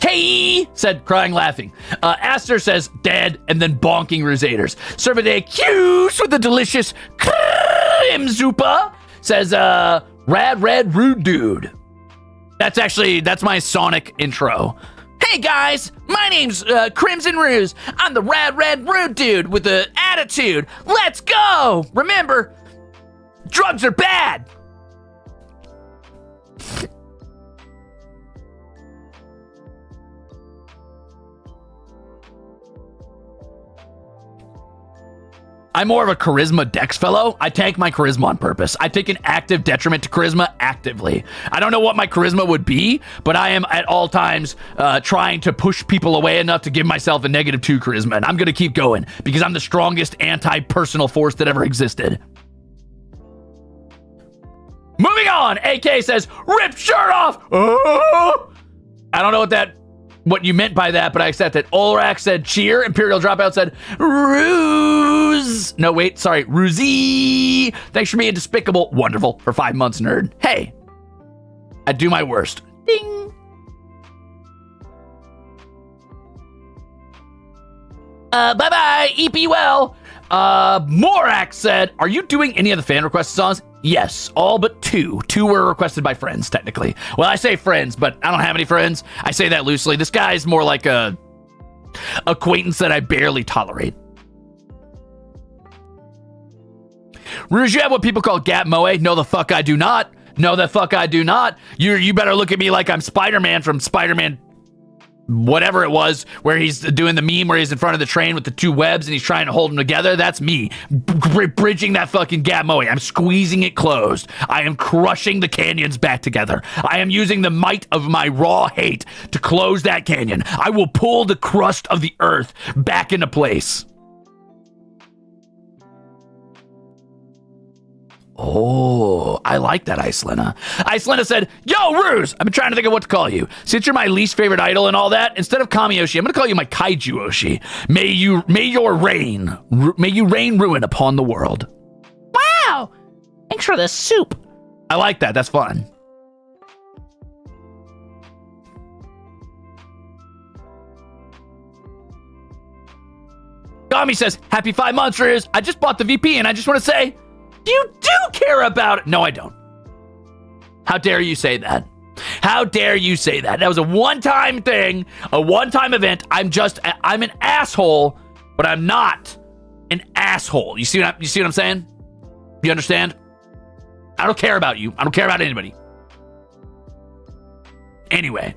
Hey, said crying laughing. Aster says dead and then bonking Ruzaders. Servade Q's with the delicious Crimzupa says rad red rude dude. That's my Sonic intro. Hey guys, my name's Crimzon Rulez. I'm the rad red rude dude with the attitude. Let's go. Remember, drugs are bad. I'm more of a charisma dex fellow. I tank my charisma on purpose. I take an active detriment to charisma actively. I don't know what my charisma would be, but I am at all times trying to push people away enough to give myself a -2 charisma. And I'm going to keep going because I'm the strongest anti-personal force that ever existed. Moving on. AK says, rip shirt off. Oh! I don't know what you meant by that, but I accept it. Olrak said cheer. Imperial Dropout said Ruze. No, wait, sorry. Ruze. Thanks for being despicable. Wonderful. For 5 months, nerd. Hey, I do my worst. Ding. Bye-bye. EP well. Morak said, are you doing any of the fan requested songs? Yes, all but 2. 2 were requested by friends, technically. Well, I say friends, but I don't have any friends. I say that loosely. This guy's more like a acquaintance that I barely tolerate. Ruze, you have what people call Gap Moe? No, the fuck I do not. No, the fuck I do not. You better look at me like I'm Spider-Man from Spider-Man whatever it was, where he's doing the meme where he's in front of the train with the two webs and he's trying to hold them together. That's me bridging that fucking gap moe. I'm squeezing it closed. I am crushing the canyons back together. I am using the might of my raw hate to close that canyon. I will pull the crust of the earth back into place. Oh, I like that, Icelena. Icelena said, yo, Ruze, I've been trying to think of what to call you. Since you're my least favorite idol and all that, instead of Kami Oshi, I'm going to call you my Kaiju Oshi. May you rain ruin upon the world. Wow. Thanks for the soup. I like that. That's fun. Kami says, happy 5 months, Ruze. I just bought the VP and I just want to say, you do care about it. No, I don't. How dare you say that? How dare you say that? That was a one-time thing, a one-time event. I'm an asshole, but I'm not an asshole. You see what I'm saying? You understand? I don't care about you. I don't care about anybody. Anyway.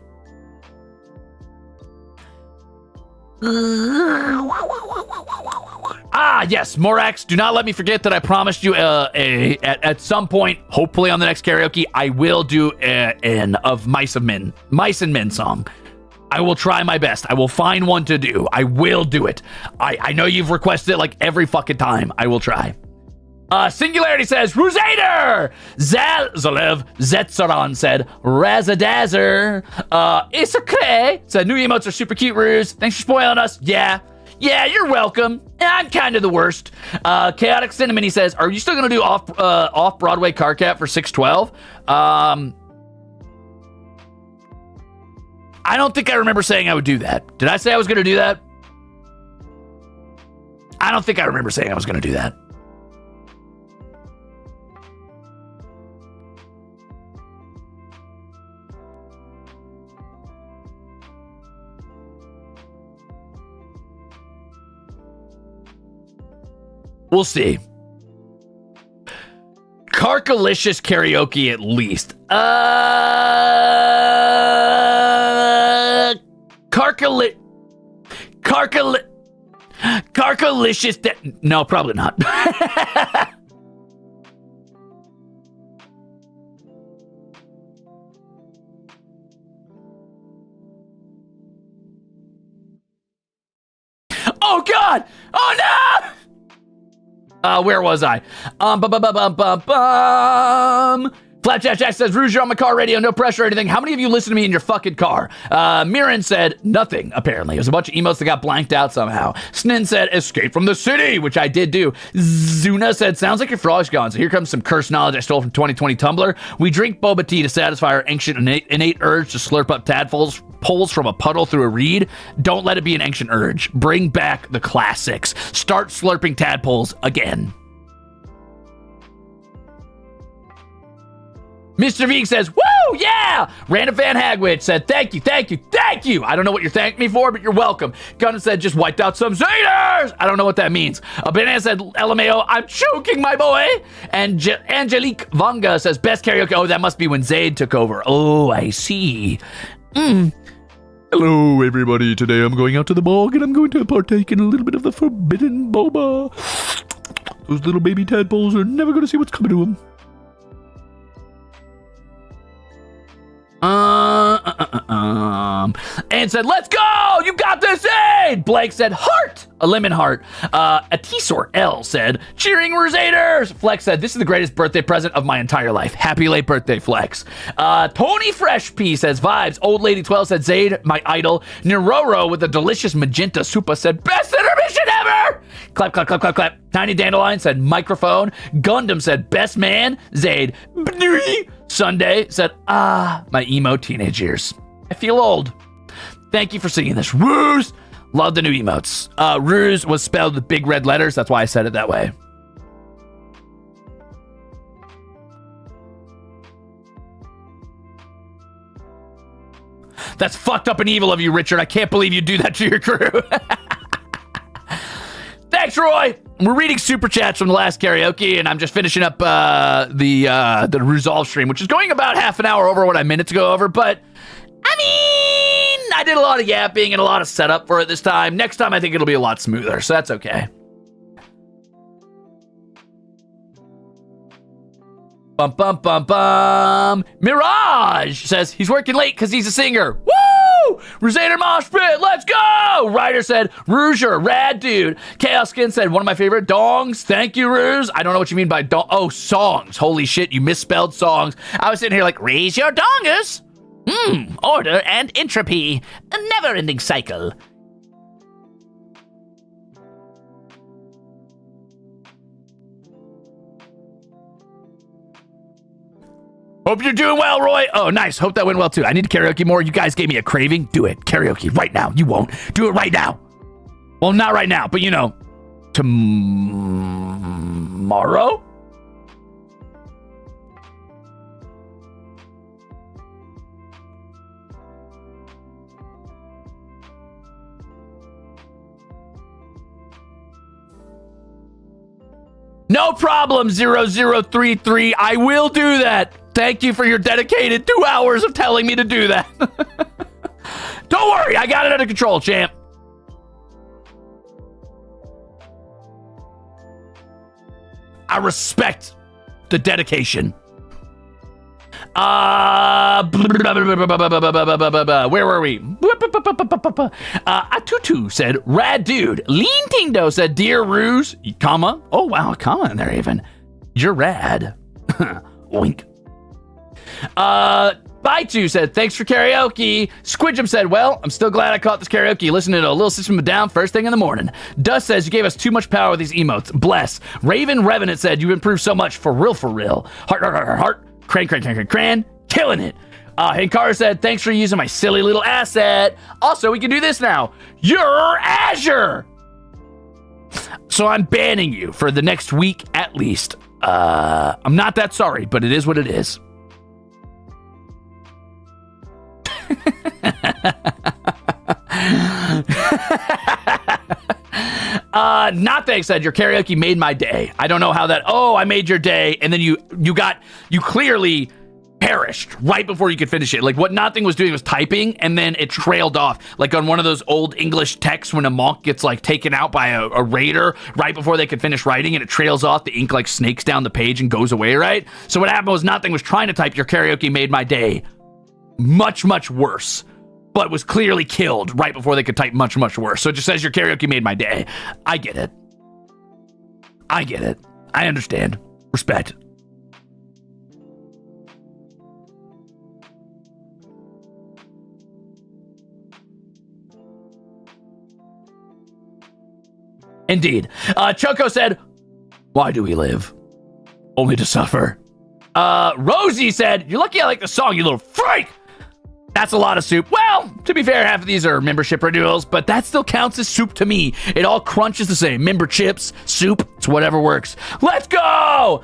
Yes, Morax, do not let me forget that I promised you at some point, hopefully on the next karaoke, I will do an of Mice and Men song. I will try my best. I will find one to do. I will do it. I know you've requested it like every fucking time. I will try. Singularity says, Ruzader! Zalev Zetsaron said, Razadazer. Isakre said, new emotes are super cute, Ruze. Thanks for spoiling us. Yeah, you're welcome. I'm kind of the worst. Chaotic Cinnamon, he says, are you still going to do off-Broadway Car Cat for 612? I don't think I remember saying I would do that. Did I say I was going to do that? I don't think I remember saying I was going to do that. We'll see. Carkalicious karaoke at least. Carkalicious. No, probably not. Oh God! Oh no! Where was I? Flapjack Jack says, Ruze, you're on my car radio, no pressure or anything. How many of you listen to me in your fucking car? Mirren said, nothing, apparently. It was a bunch of emotes that got blanked out somehow. Snin said, escape from the city, which I did do. Zuna said, sounds like your frog's gone, so here comes some cursed knowledge I stole from 2020 Tumblr. We drink boba tea to satisfy our ancient innate urge to slurp up tadpoles from a puddle through a reed. Don't let it be an ancient urge. Bring back the classics. Start slurping tadpoles again. Mr. Veek says, woo, yeah! Random Fan Hagwitch said, thank you. I don't know what you're thanking me for, but you're welcome. Gunnar said, just wiped out some Zaders! I don't know what that means. Banana said, LMAO, I'm choking, my boy! And Angelique Vanga says, best karaoke. Oh, that must be when Zayd took over. Oh, I see. Hello, everybody. Today I'm going out to the bog and I'm going to partake in a little bit of the forbidden boba. Those little baby tadpoles are never going to see what's coming to them. And said, let's go! You got this, Aid! Blake said, heart! A lemon heart. Atisor L said, cheering Rusaders! Flex said, this is the greatest birthday present of my entire life. Happy late birthday, Flex. Tony Fresh P says, vibes. Old Lady 12 said, Zayd, my idol. Neroro with a delicious magenta supa said, best intermission ever! Clap, clap, clap, clap, clap. Tiny Dandelion said, microphone. Gundam said, best man. Zayd, Sunday said, my emo teenage years. I feel old. Thank you for singing this. Ruze! Love the new emotes. Ruze was spelled with big red letters. That's why I said it that way. That's fucked up and evil of you, Richard. I can't believe you do that to your crew. Thanks, Roy. We're reading super chats from the last karaoke, and I'm just finishing up the Ruzolve stream, which is going about half an hour over what I meant it to go over. But I mean, I did a lot of yapping and a lot of setup for it this time. Next time, I think it'll be a lot smoother, so that's okay. Bum, bum, bum, bum. Mirage says he's working late because he's a singer. Woo! Ruze Mosh Pit, let's go! Ryder said, Ruze, rad dude. Chaos Skin said, one of my favorite dongs. Thank you, Ruze. I don't know what you mean by dong. Oh, songs. Holy shit, you misspelled songs. I was sitting here like, raise your dongers. Order and entropy. A never-ending cycle. Hope you're doing well, Roy. Oh, nice. Hope that went well, too. I need to karaoke more. You guys gave me a craving. Do it. Karaoke right now. You won't. Do it right now. Well, not right now, but you know, tomorrow? No problem, 0033. I will do that. Thank you for your dedicated 2 hours of telling me to do that. Don't worry, I got it under control, champ. I respect the dedication. Where were we? Atutu said, rad dude. Lean Tindo said, dear Ruze, comma. Oh, wow, a comma in there even. You're rad. Wink. Baitu said, thanks for karaoke. Squidgem said, well, I'm still glad I caught this karaoke. Listening to a little System of a Down first thing in the morning. Dust says, you gave us too much power with these emotes. Bless. Raven Revenant said, you've improved so much. For real, for real. Heart, heart, heart, heart, heart. Cran, cran, cran, cran, cran. Killing it. Hinkara said, thanks for using my silly little asset. Also, we can do this now. You're Azure. So I'm banning you for the next week at least. I'm not that sorry, but it is what it is. Not thanks said your karaoke made my day. I don't know how that. Oh, I made your day, and then you clearly perished right before you could finish it. Like what Nothing was doing was typing, and then it trailed off, like on one of those old English texts when a monk gets like taken out by a raider right before they could finish writing, and it trails off. The ink like snakes down the page and goes away. Right. So what happened was Nothing was trying to type your karaoke made my day much, much worse, but was clearly killed right before they could type much, much worse. So it just says your karaoke made my day. I get it. I get it. I understand. Respect. Indeed. Choco said, why do we live? Only to suffer. Rosie said, you're lucky I like the song, you little freak. That's a lot of soup. Well, to be fair, half of these are membership renewals, but that still counts as soup to me. It all crunches the same. Member chips, soup, it's whatever works. Let's go!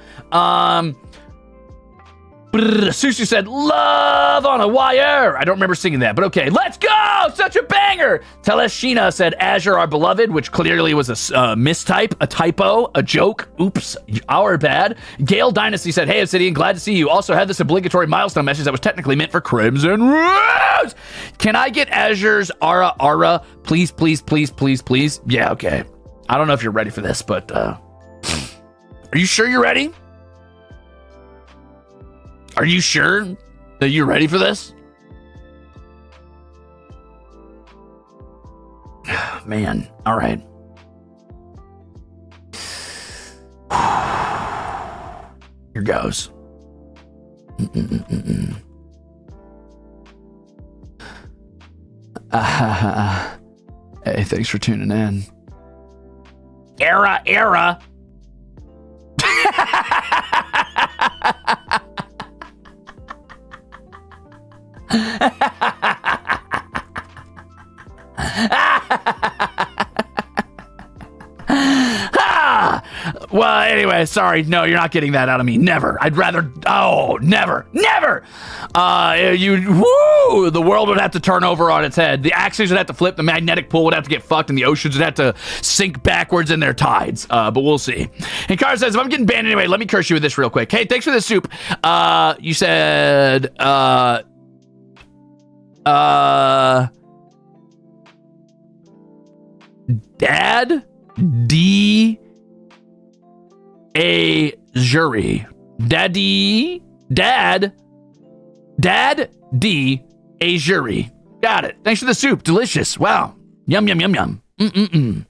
Susu said, love on a wire. I don't remember singing that, but okay. Let's go! Such a banger! Teleshina said, Azure our beloved, which clearly was a mistype, a typo, a joke. Oops, our bad. Gale Dynasty said, hey, Obsidian, glad to see you. Also had this obligatory milestone message that was technically meant for Crimzon Rulez. Can I get Azure's Ara? Please, please, please, please, please. Yeah, okay. I don't know if you're ready for this, but are you sure you're ready? Are you sure that you're ready for this? Man, all right. Here goes. Hey, thanks for tuning in. Era. Well, anyway, sorry. No, you're not getting that out of me. Never. I'd rather. Oh, never. The world would have to turn over on its head. The axes would have to flip. The magnetic pull would have to get fucked, and the oceans would have to sink backwards in their tides. But we'll see. And Car says, if I'm getting banned anyway, let me curse you with this real quick. Hey, thanks for the soup. You said, Dad D a jury. Daddy Dad D a jury. Got it. Thanks for the soup. Delicious. Wow. Yum yum yum yum. Mm-mm-mm.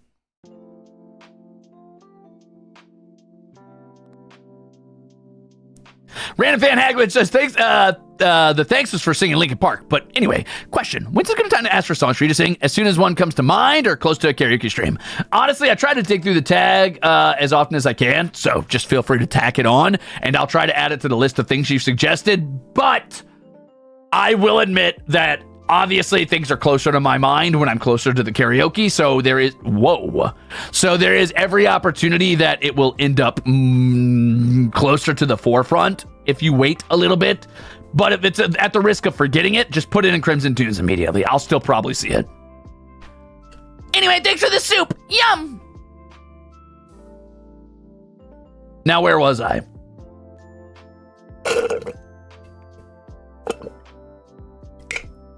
Random fan Hagrid says, thanks, the thanks was for singing Linkin Park. But anyway, question. When's a good time to ask for songs for you to sing? As soon as one comes to mind or close to a karaoke stream? Honestly, I try to dig through the tag as often as I can. So just feel free to tack it on and I'll try to add it to the list of things you've suggested. But I will admit that obviously things are closer to my mind when I'm closer to the karaoke. So there is, So there is every opportunity that it will end up closer to the forefront if you wait a little bit. But if it's at the risk of forgetting it, just put it in Crimzon Tunes immediately. I'll still probably see it. Anyway, thanks for the soup. Yum. Now, where was I?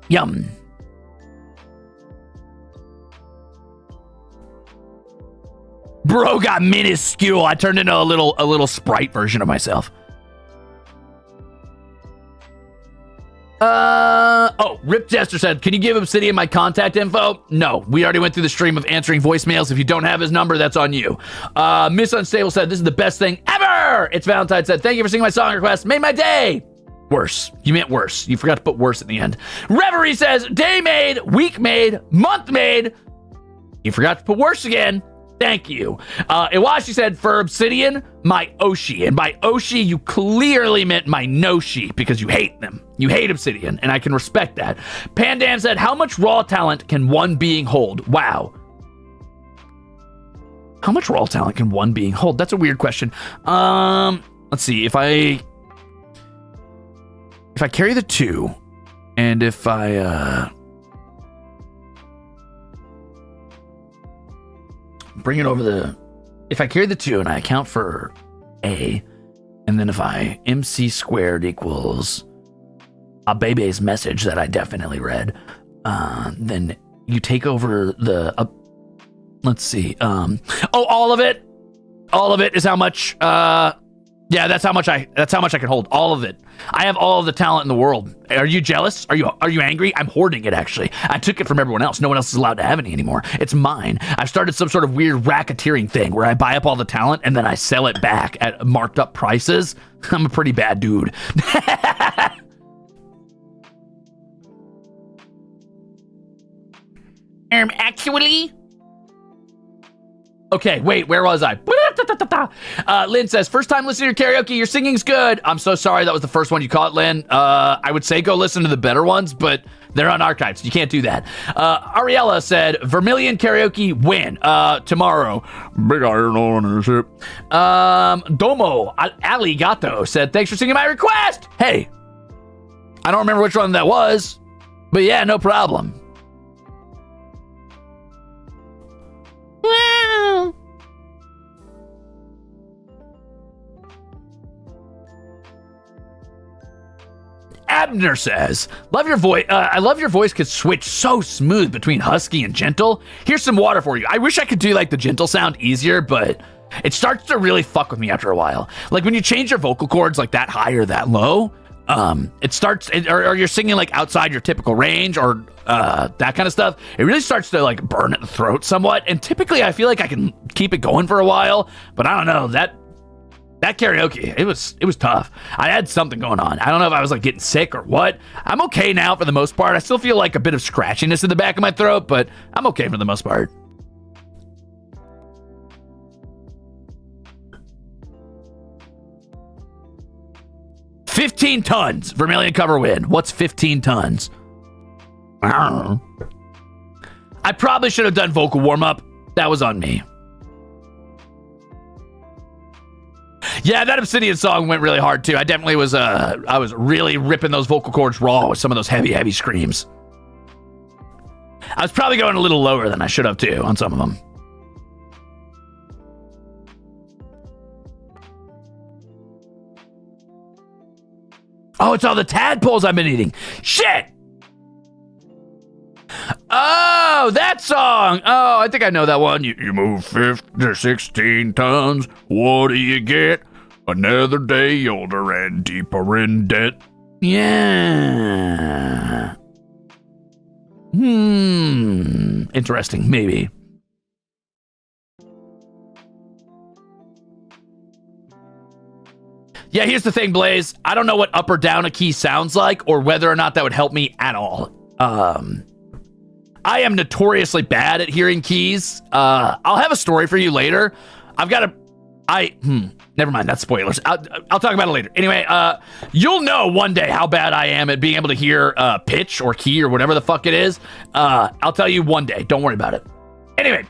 Yum. Bro got minuscule. I turned into a little sprite version of myself. Rip Jester said, can you give Obsidian my contact info? No, we already went through the stream of answering voicemails. If you don't have his number, that's on you. Miss Unstable said, this is the best thing ever. It's Valentine said, thank you for singing my song request. Made my day. Worse. You meant worse. You forgot to put worse at the end. Reverie says, day made, week made, month made. You forgot to put worse again. Thank you. Iwashi said, for Obsidian, my Oshi. And by Oshi, you clearly meant my Noshi because you hate them. You hate Obsidian, and I can respect that. Pandan said, how much raw talent can one being hold? Wow. How much raw talent can one being hold? That's a weird question. Let's see. If I carry the 2, and if I bring it over if I carry the 2 and I account for A, and then if I MC squared equals a baby's message that I definitely read, then you take over the, let's see, all of it is how much, yeah, that's how much I can hold. All of it. I have all of the talent in the world. Are you jealous? Are you angry? I'm hoarding it, actually. I took it from everyone else. No one else is allowed to have any anymore. It's mine. I've started some sort of weird racketeering thing where I buy up all the talent and then I sell it back at marked up prices. I'm a pretty bad dude. Actually? Okay, wait, where was I? Lynn says, first time listening to karaoke, your singing's good. I'm so sorry that was the first one you caught, Lynn. I would say go listen to the better ones, but they're unarchived, so you can't do that. Ariella said, Vermilion karaoke win tomorrow. Big iron on his hip. Domo Aligato said, thanks for singing my request. Hey, I don't remember which one that was, but yeah, no problem. Wow. Abner says, love your voice. I love your voice could switch so smooth between husky and gentle. Here's some water for you. I wish I could do like the gentle sound easier, but it starts to really fuck with me after a while. Like when you change your vocal cords like that high or that low, it starts, or you're singing like outside your typical range or that kind of stuff. It really starts to like burn at the throat somewhat. And typically I feel like I can keep it going for a while, but I don't know, that karaoke, it was tough. I had something going on. I don't know if I was like getting sick or what. I'm okay now for the most part. I still feel like a bit of scratchiness in the back of my throat, but I'm okay for the most part. $15 tons. Vermilion cover win. What's 15 tons? I don't know. I probably should have done vocal warm-up. That was on me. Yeah, that Obsidian song went really hard too. I definitely was I was really ripping those vocal cords raw with some of those heavy screams. I was probably going a little lower than I should have too on some of them. Oh, it's all the tadpoles I've been eating. Shit! Oh, Oh, that song. Oh, I think I know that one. You move 15 or 16 tons. What do you get? Another day older and deeper in debt. Yeah. Interesting, maybe. Yeah, here's the thing, Blaze. I don't know what up or down a key sounds like or whether or not that would help me at all. I am notoriously bad at hearing keys. I'll have a story for you later. I've got never mind, that's spoilers. I'll talk about it later. Anyway, you'll know one day how bad I am at being able to hear pitch or key or whatever the fuck it is. I'll tell you one day. Don't worry about it. Anyway,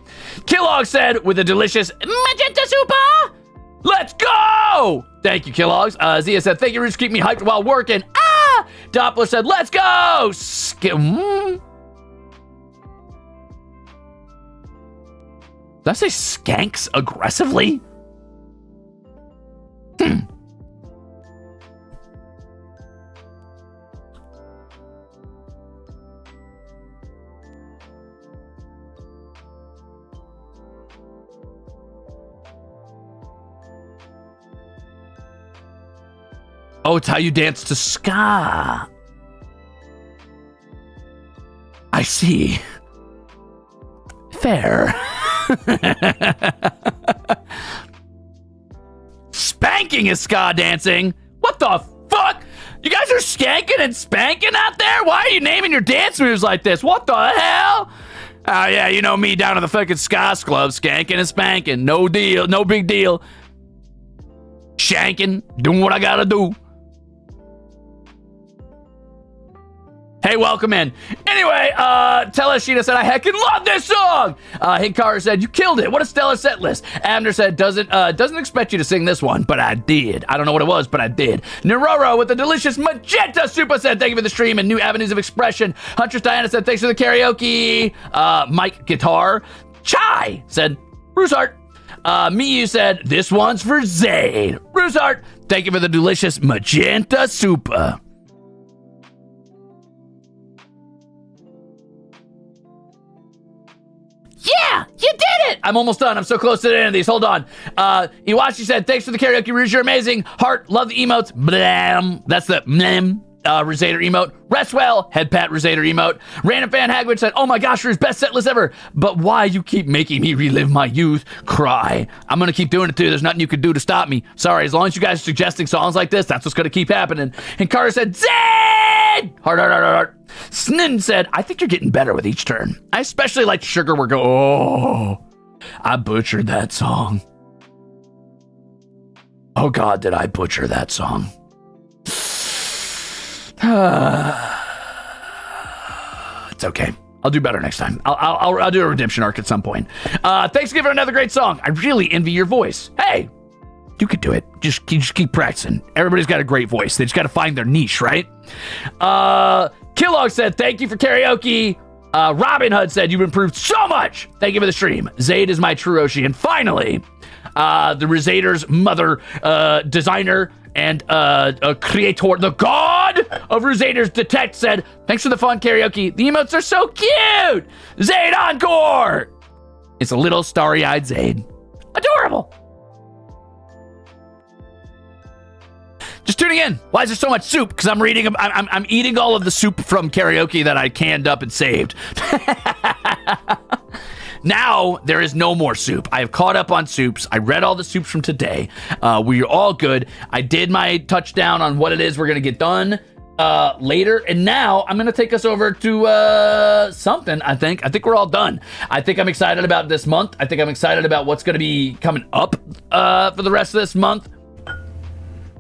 Kellogg said with a delicious magenta super, let's go! Thank you, Kellogg's. Zia said, thank you, Ruze, keep me hyped while working. Ah! Doppler said, let's go! Did I say skanks aggressively? Oh, it's how you dance to ska. I see. Fair. Spanking is ska dancing. What the fuck? You guys are skanking and spanking out there? Why are you naming your dance moves like this? What the hell? Oh yeah, you know me down in the fucking ska club, skanking and spanking. No deal, no big deal. Shanking, doing what I gotta do. Hey, welcome in. Anyway, Teleshina said, I heckin' love this song. Hinkara said, you killed it. What a stellar set list. Abner said, doesn't expect you to sing this one, but I did. I don't know what it was, but I did. Neroro with the delicious magenta super said, thank you for the stream and new avenues of expression. Huntress Diana said, thanks for the karaoke. Mike Guitar. Chai said, Ruzart. Miyu said, this one's for Zayd. Ruzart, thank you for the delicious magenta super. Yeah, you did it! I'm almost done. I'm so close to the end of these. Hold on. Iwashi said, thanks for the karaoke, Ruze. You're amazing. Heart, love the emotes. Blam. That's the mnem. Ruzader emote. Rest well. Head pat Ruzader emote. Random fan Hagwood said, oh my gosh, Ruze, best set list ever. But why you keep making me relive my youth? Cry. I'm going to keep doing it too. There's nothing you can do to stop me. Sorry, as long as you guys are suggesting songs like this, that's what's going to keep happening. And Carter said, Zed! Heart. Snin said, I think you're getting better with each turn. I especially like Sugar We're Go. Oh, I butchered that song. Oh God, did I butcher that song? It's okay. I'll do better next time. I'll do a redemption arc at some point. Thanks for giving another great song. I really envy your voice. Hey, you could do it. Just keep practicing. Everybody's got a great voice. They just got to find their niche, right? Kellogg said, thank you for karaoke. Robin Hood said, you've improved so much. Thank you for the stream. Zayd is my true Oshi. And finally, the Ruzader's mother, designer, and a creator, the god of Ruzader's Detect said, thanks for the fun karaoke. The emotes are so cute. Zayd encore. It's a little starry-eyed Zayd. Adorable. Just tuning in. Why is there so much soup? Because I'm eating all of the soup from karaoke that I canned up and saved. Now there is no more soup. I have caught up on soups. I read all the soups from today. We are all good. I did my touchdown on what it is we're gonna get done later, and now I'm gonna take us over to something. I think we're all done. I think I'm excited about this month. I think I'm excited about what's gonna be coming up for the rest of this month.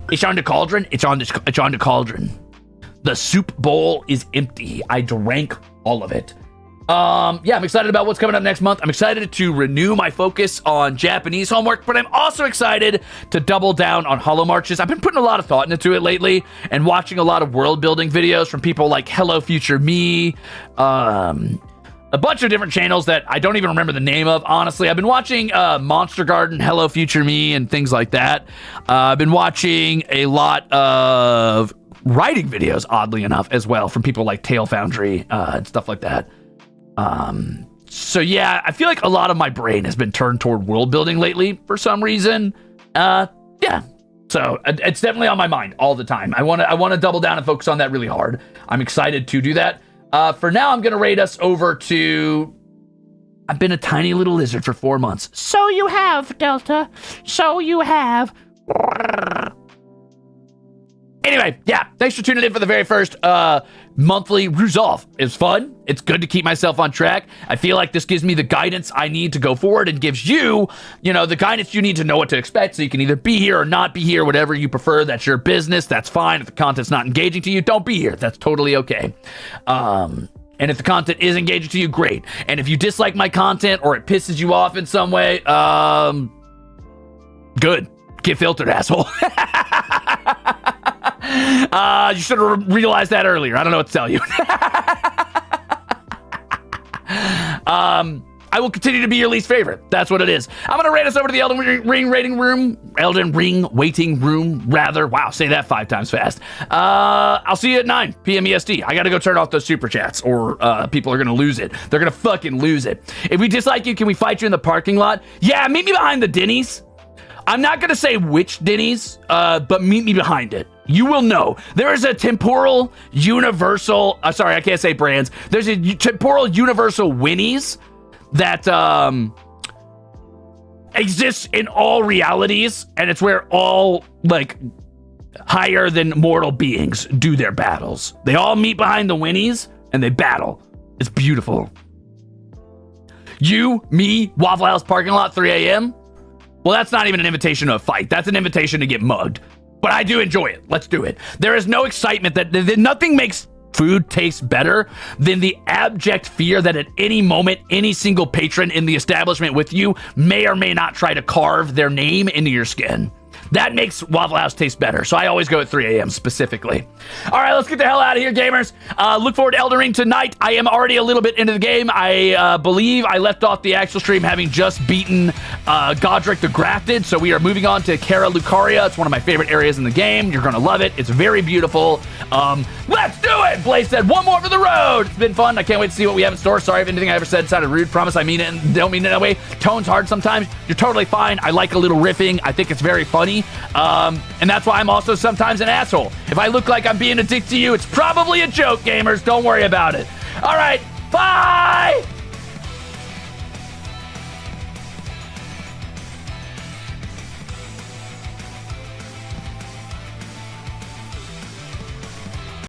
It's on the cauldron. It's on the cauldron. The soup bowl is empty. I drank all of it. Yeah, I'm excited about what's coming up next month. I'm excited to renew my focus on Japanese homework, but I'm also excited to double down on Holo Marches. I've been putting a lot of thought into it lately and watching a lot of world building videos from people like Hello Future Me, a bunch of different channels that I don't even remember the name of, honestly. I've been watching Monster Garden, Hello Future Me, and things like that. I've been watching a lot of writing videos, oddly enough, as well, from people like Tail Foundry and stuff like that. So yeah, I feel like a lot of my brain has been turned toward world building lately for some reason. Yeah. So it's definitely on my mind all the time. I want to double down and focus on that really hard. I'm excited to do that. For now, I'm going to rate us over to... I've been a tiny little lizard for 4 months. So you have, Delta. So you have. Anyway, yeah, thanks for tuning in for the very first monthly Ruzolve. It's fun. It's good to keep myself on track. I feel like this gives me the guidance I need to go forward and gives you, the guidance you need to know what to expect so you can either be here or not be here, whatever you prefer. That's your business. That's fine. If the content's not engaging to you, don't be here. That's totally okay. And if the content is engaging to you, great. And if you dislike my content or it pisses you off in some way, good. Get filtered, asshole. You should have realized that earlier. I don't know what to tell you. I will continue to be your least favorite. That's what it is. I'm going to rate us over to the Elden Ring waiting room, rather. Wow, say that 5 times fast. I'll see you at 9 p.m. EST. I got to go turn off those super chats or people are going to lose it. They're going to fucking lose it. If we dislike you, can we fight you in the parking lot? Yeah, meet me behind the Denny's. I'm not going to say which Denny's, but meet me behind it. You will know. There is a temporal universal... sorry, I can't say brands. There's a temporal universal Winnie's that exists in all realities, and it's where all, higher than mortal beings do their battles. They all meet behind the Winnie's, and they battle. It's beautiful. You, me, Waffle House parking lot, 3 a.m.? Well, that's not even an invitation to a fight. That's an invitation to get mugged. But I do enjoy it. Let's do it. There is no excitement that nothing makes food taste better than the abject fear that at any moment, any single patron in the establishment with you may or may not try to carve their name into your skin. That makes Waffle House taste better. So I always go at 3 a.m. specifically. All right, let's get the hell out of here, gamers. Look forward to Elden Ring tonight. I am already a little bit into the game. I believe I left off the actual stream having just beaten Godric the Grafted. So we are moving on to Kara Lucaria. It's one of my favorite areas in the game. You're going to love it. It's very beautiful. Let's do it. Blaze said, one more for the road. It's been fun. I can't wait to see what we have in store. Sorry if anything I ever said sounded rude. Promise I mean it and don't mean it that way. Tone's hard sometimes. You're totally fine. I like a little riffing. I think it's very funny. And that's why I'm also sometimes an asshole. If I look like I'm being a dick to you, it's probably a joke, gamers. Don't worry about it. All right. Bye.